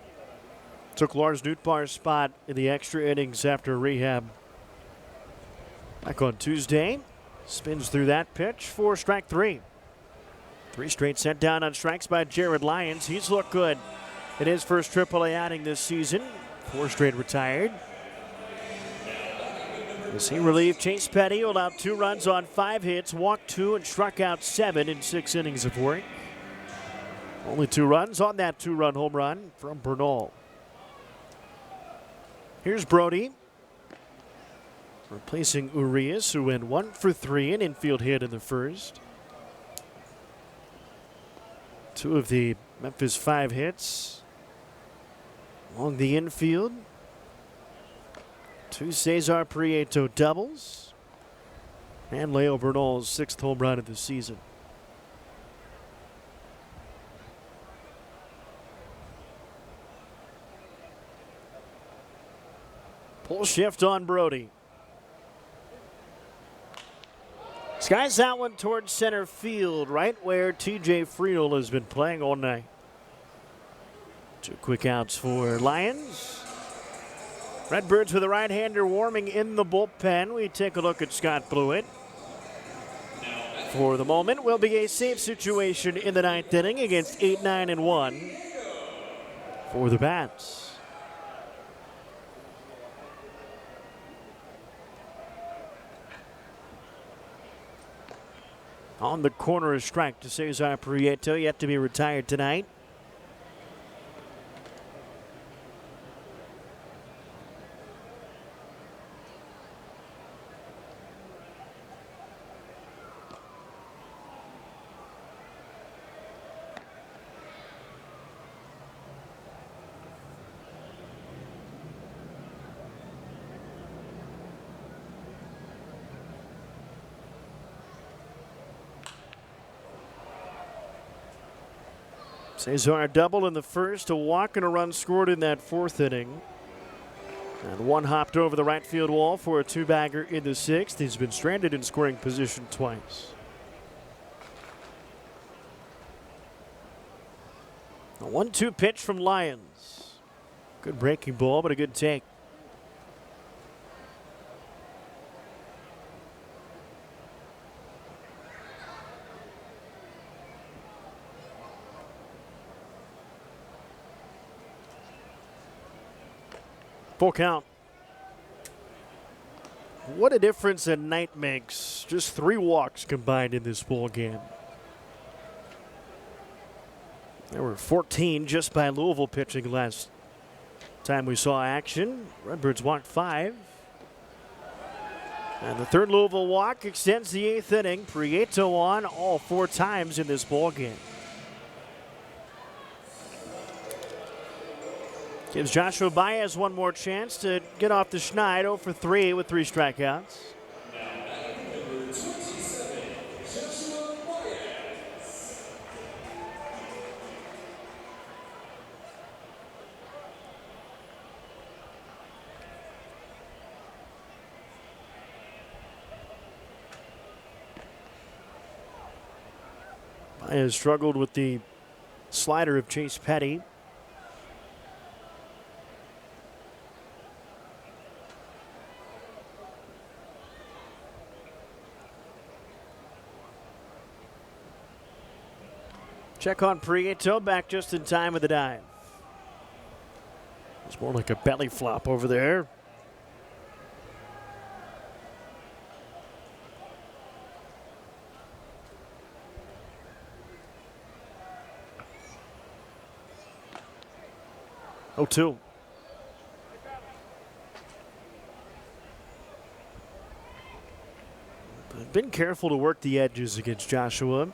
took Lars Nootbaar's spot in the extra innings after rehab back on Tuesday. Spins through that pitch for strike 3. 3 straight sent down on strikes by Jared Lyons. He's looked good in his first AAA outing this season. 4 straight retired. As he relieved Chase Petty, who allowed 2 runs on 5 hits, walked 2, and struck out 7 in 6 innings of work. Only 2 runs on that 2-run home run from Bernal. Here's Brody, replacing Urias, who went 1 for 3, an infield hit in the first. 2 of the Memphis 5 hits along the infield. 2 Cesar Prieto doubles. And Leo Bernal's 6th home run of the season. Pull shift on Brody. Skies that one towards center field, right where TJ Friedel has been playing all night. 2 quick outs for Lions. Redbirds with a right-hander warming in the bullpen. We take a look at Scott Blewett. For the moment, will be a safe situation in the 9th inning against 8-9-1 for the Bats. On the corner, a strike to Cesar Prieto, yet to be retired tonight. Cesar double in the first, a walk and a run scored in that 4th inning. And 1 hopped over the right field wall for a 2-bagger in the 6th. He's been stranded in scoring position twice. A 1-2 pitch from Lyons. Good breaking ball, but a good take. Full count. What a difference a night makes. Just 3 walks combined in this ball game. There were 14 just by Louisville pitching last time we saw action. Redbirds walked 5. And the 3rd Louisville walk extends the 8th inning. Prieto on all 4 times in this ball game. Gives Joshua Baez 1 more chance to get off the schneid. 0 for 3 with 3 strikeouts. Number 27, Joshua Baez. Baez struggled with the slider of Chase Petty. Check on Prieto, back just in time with the dive. It's more like a belly flop over there. Oh, 2. But been careful to work the edges against Joshua.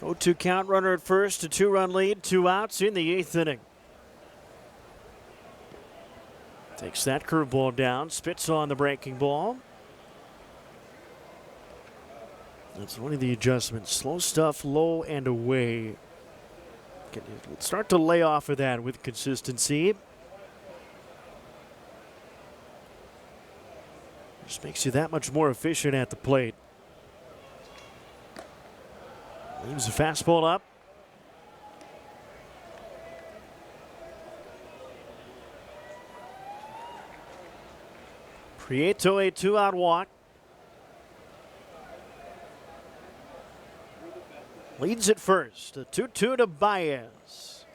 Oh, 2 count, runner at first, a 2-run lead, 2 outs in the 8th inning. Takes that curveball down, spits on the breaking ball. That's one of the adjustments. Slow stuff, low and away. Can start to lay off of that with consistency. Just makes you that much more efficient at the plate. Leaves the fastball up. Prieto, a 2-out walk. Leads at first. A 2-2 to Baez.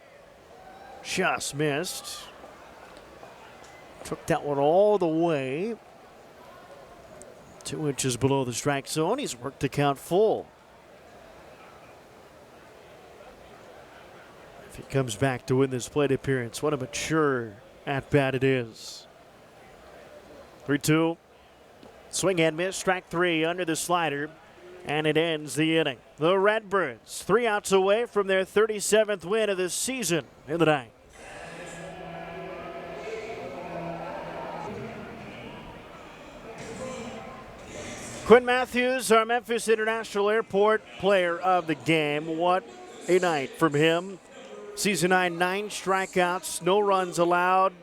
Just missed. Took that one all the way. 2 inches below the strike zone. He's worked the count full. If he comes back to win this plate appearance, what a mature at-bat it is. 3-2. Swing and miss. Strike 3 under the slider. And it ends the inning. The Redbirds 3 outs away from their 37th win of the season in the ninth. Quinn Mathews, our Memphis International Airport player of the game. What a night from him. Season 9, 9 strikeouts, no runs allowed.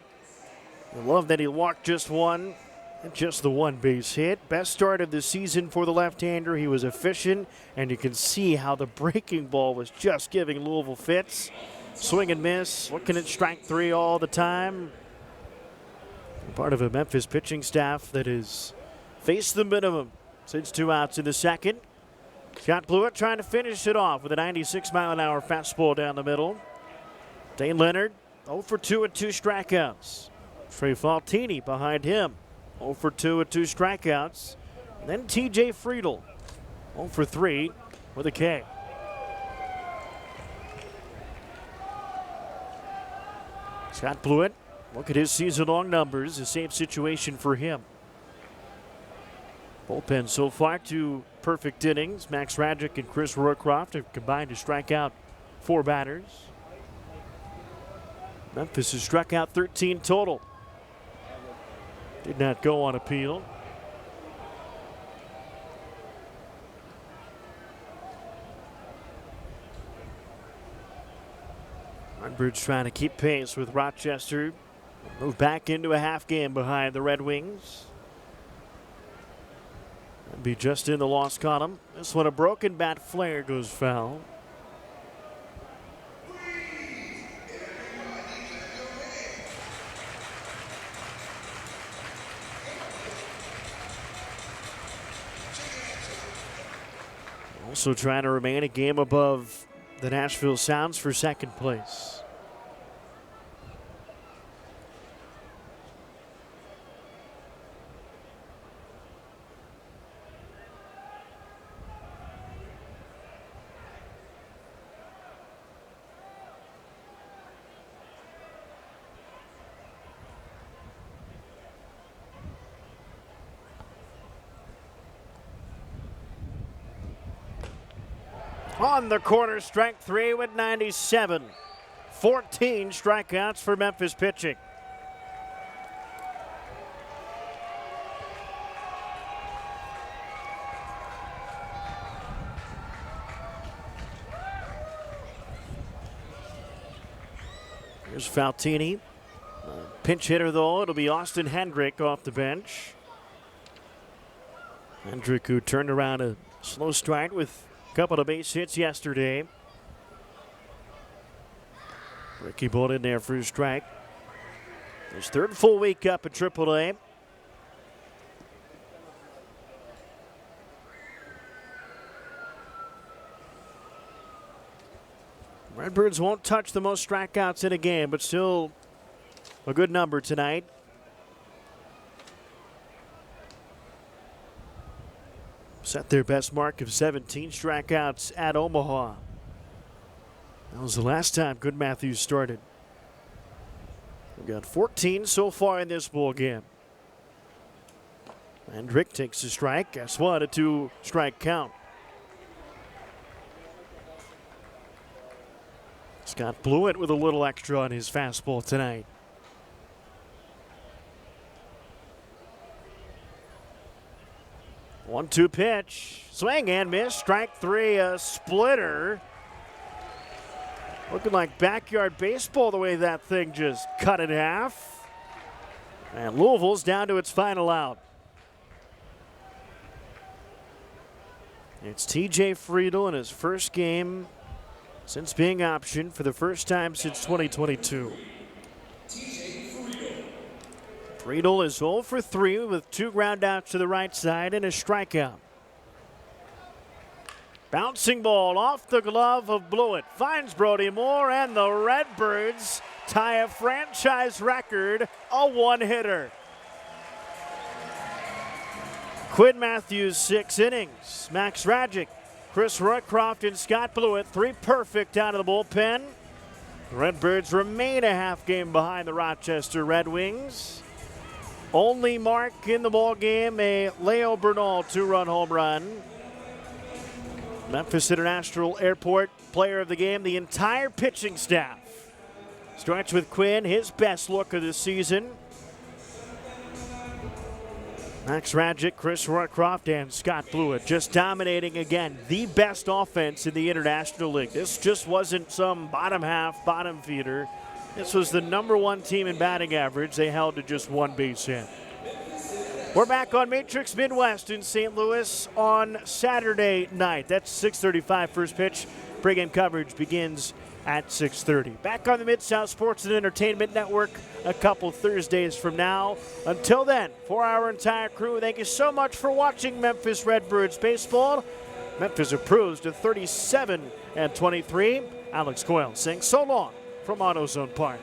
I love that he walked just one, and just the one base hit. Best start of the season for the left-hander. He was efficient, and you can see how the breaking ball was just giving Louisville fits. Swing and miss, looking at strike 3 all the time. Part of a Memphis pitching staff that has faced the minimum since 2 outs in the second. Scott Blewett trying to finish it off with a 96-mile-an-hour fastball down the middle. Dane Leonard 0 for 2 with 2 strikeouts. Trey Faltini behind him 0 for 2 with 2 strikeouts. And then TJ Friedel 0 for 3 with a K. Scott Blewett, look at his season-long numbers. The same situation for him. Bullpen so far 2 perfect innings. Max Radjic and Chris Roycroft have combined to strike out 4 batters. Memphis has struck out 13 total. Did not go on appeal. Redbirds trying to keep pace with Rochester. Move back into a half game behind the Red Wings. That'd be just in the lost column. This one, a broken bat flare goes foul. Also trying to remain a game above the Nashville Sounds for second place. On the corner, strike 3 with 97. 14 strikeouts for Memphis pitching. Here's Faltini. Pinch hitter, though, it'll be Austin Hendrick off the bench. Hendrick, who turned around a slow start with couple of base hits yesterday. Ricky Bull in there for a strike. His 3rd full week up at AAA. Redbirds won't touch the most strikeouts in a game, but still a good number tonight. Set their best mark of 17 strikeouts at Omaha. That was the last time Quinn Mathews started. We've got 14 so far in this ball game. Hendrick takes a strike. Guess what? A 2-strike count. Scott Blewett with a little extra on his fastball tonight. 1-2 pitch. Swing and miss. Strike 3, a splitter. Looking like backyard baseball the way that thing just cut in half. And Louisville's down to its final out. It's TJ Friedel in his first game since being optioned for the first time since 2022. Friedel is 0 for 3 with 2 ground outs to the right side and a strikeout. Bouncing ball off the glove of Blewett. Finds Brody Moore, and the Redbirds tie a franchise record, a one-hitter. Quinn Mathews, 6 innings. Max Rajic, Chris Roycroft, and Scott Blewett, 3 perfect out of the bullpen. The Redbirds remain a half game behind the Rochester Red Wings. Only mark in the ball game, a Leo Bernal 2-run home run. Memphis International Airport player of the game, the entire pitching staff. Starts with Quinn, his best look of the season. Max Rajic, Chris Roycroft, and Scott Blewett just dominating again. The best offense in the International League. This just wasn't some bottom half, bottom feeder. This was the #1 team in batting average. They held to just 1 base hit. We're back on Matrix Midwest in St. Louis on Saturday night. That's 6:35 first pitch. Pre-game coverage begins at 6:30. Back on the Mid-South Sports and Entertainment Network a couple Thursdays from now. Until then, for our entire crew, thank you so much for watching Memphis Redbirds baseball. Memphis improves to 37-23. Alex Coyle saying so long from AutoZone Park.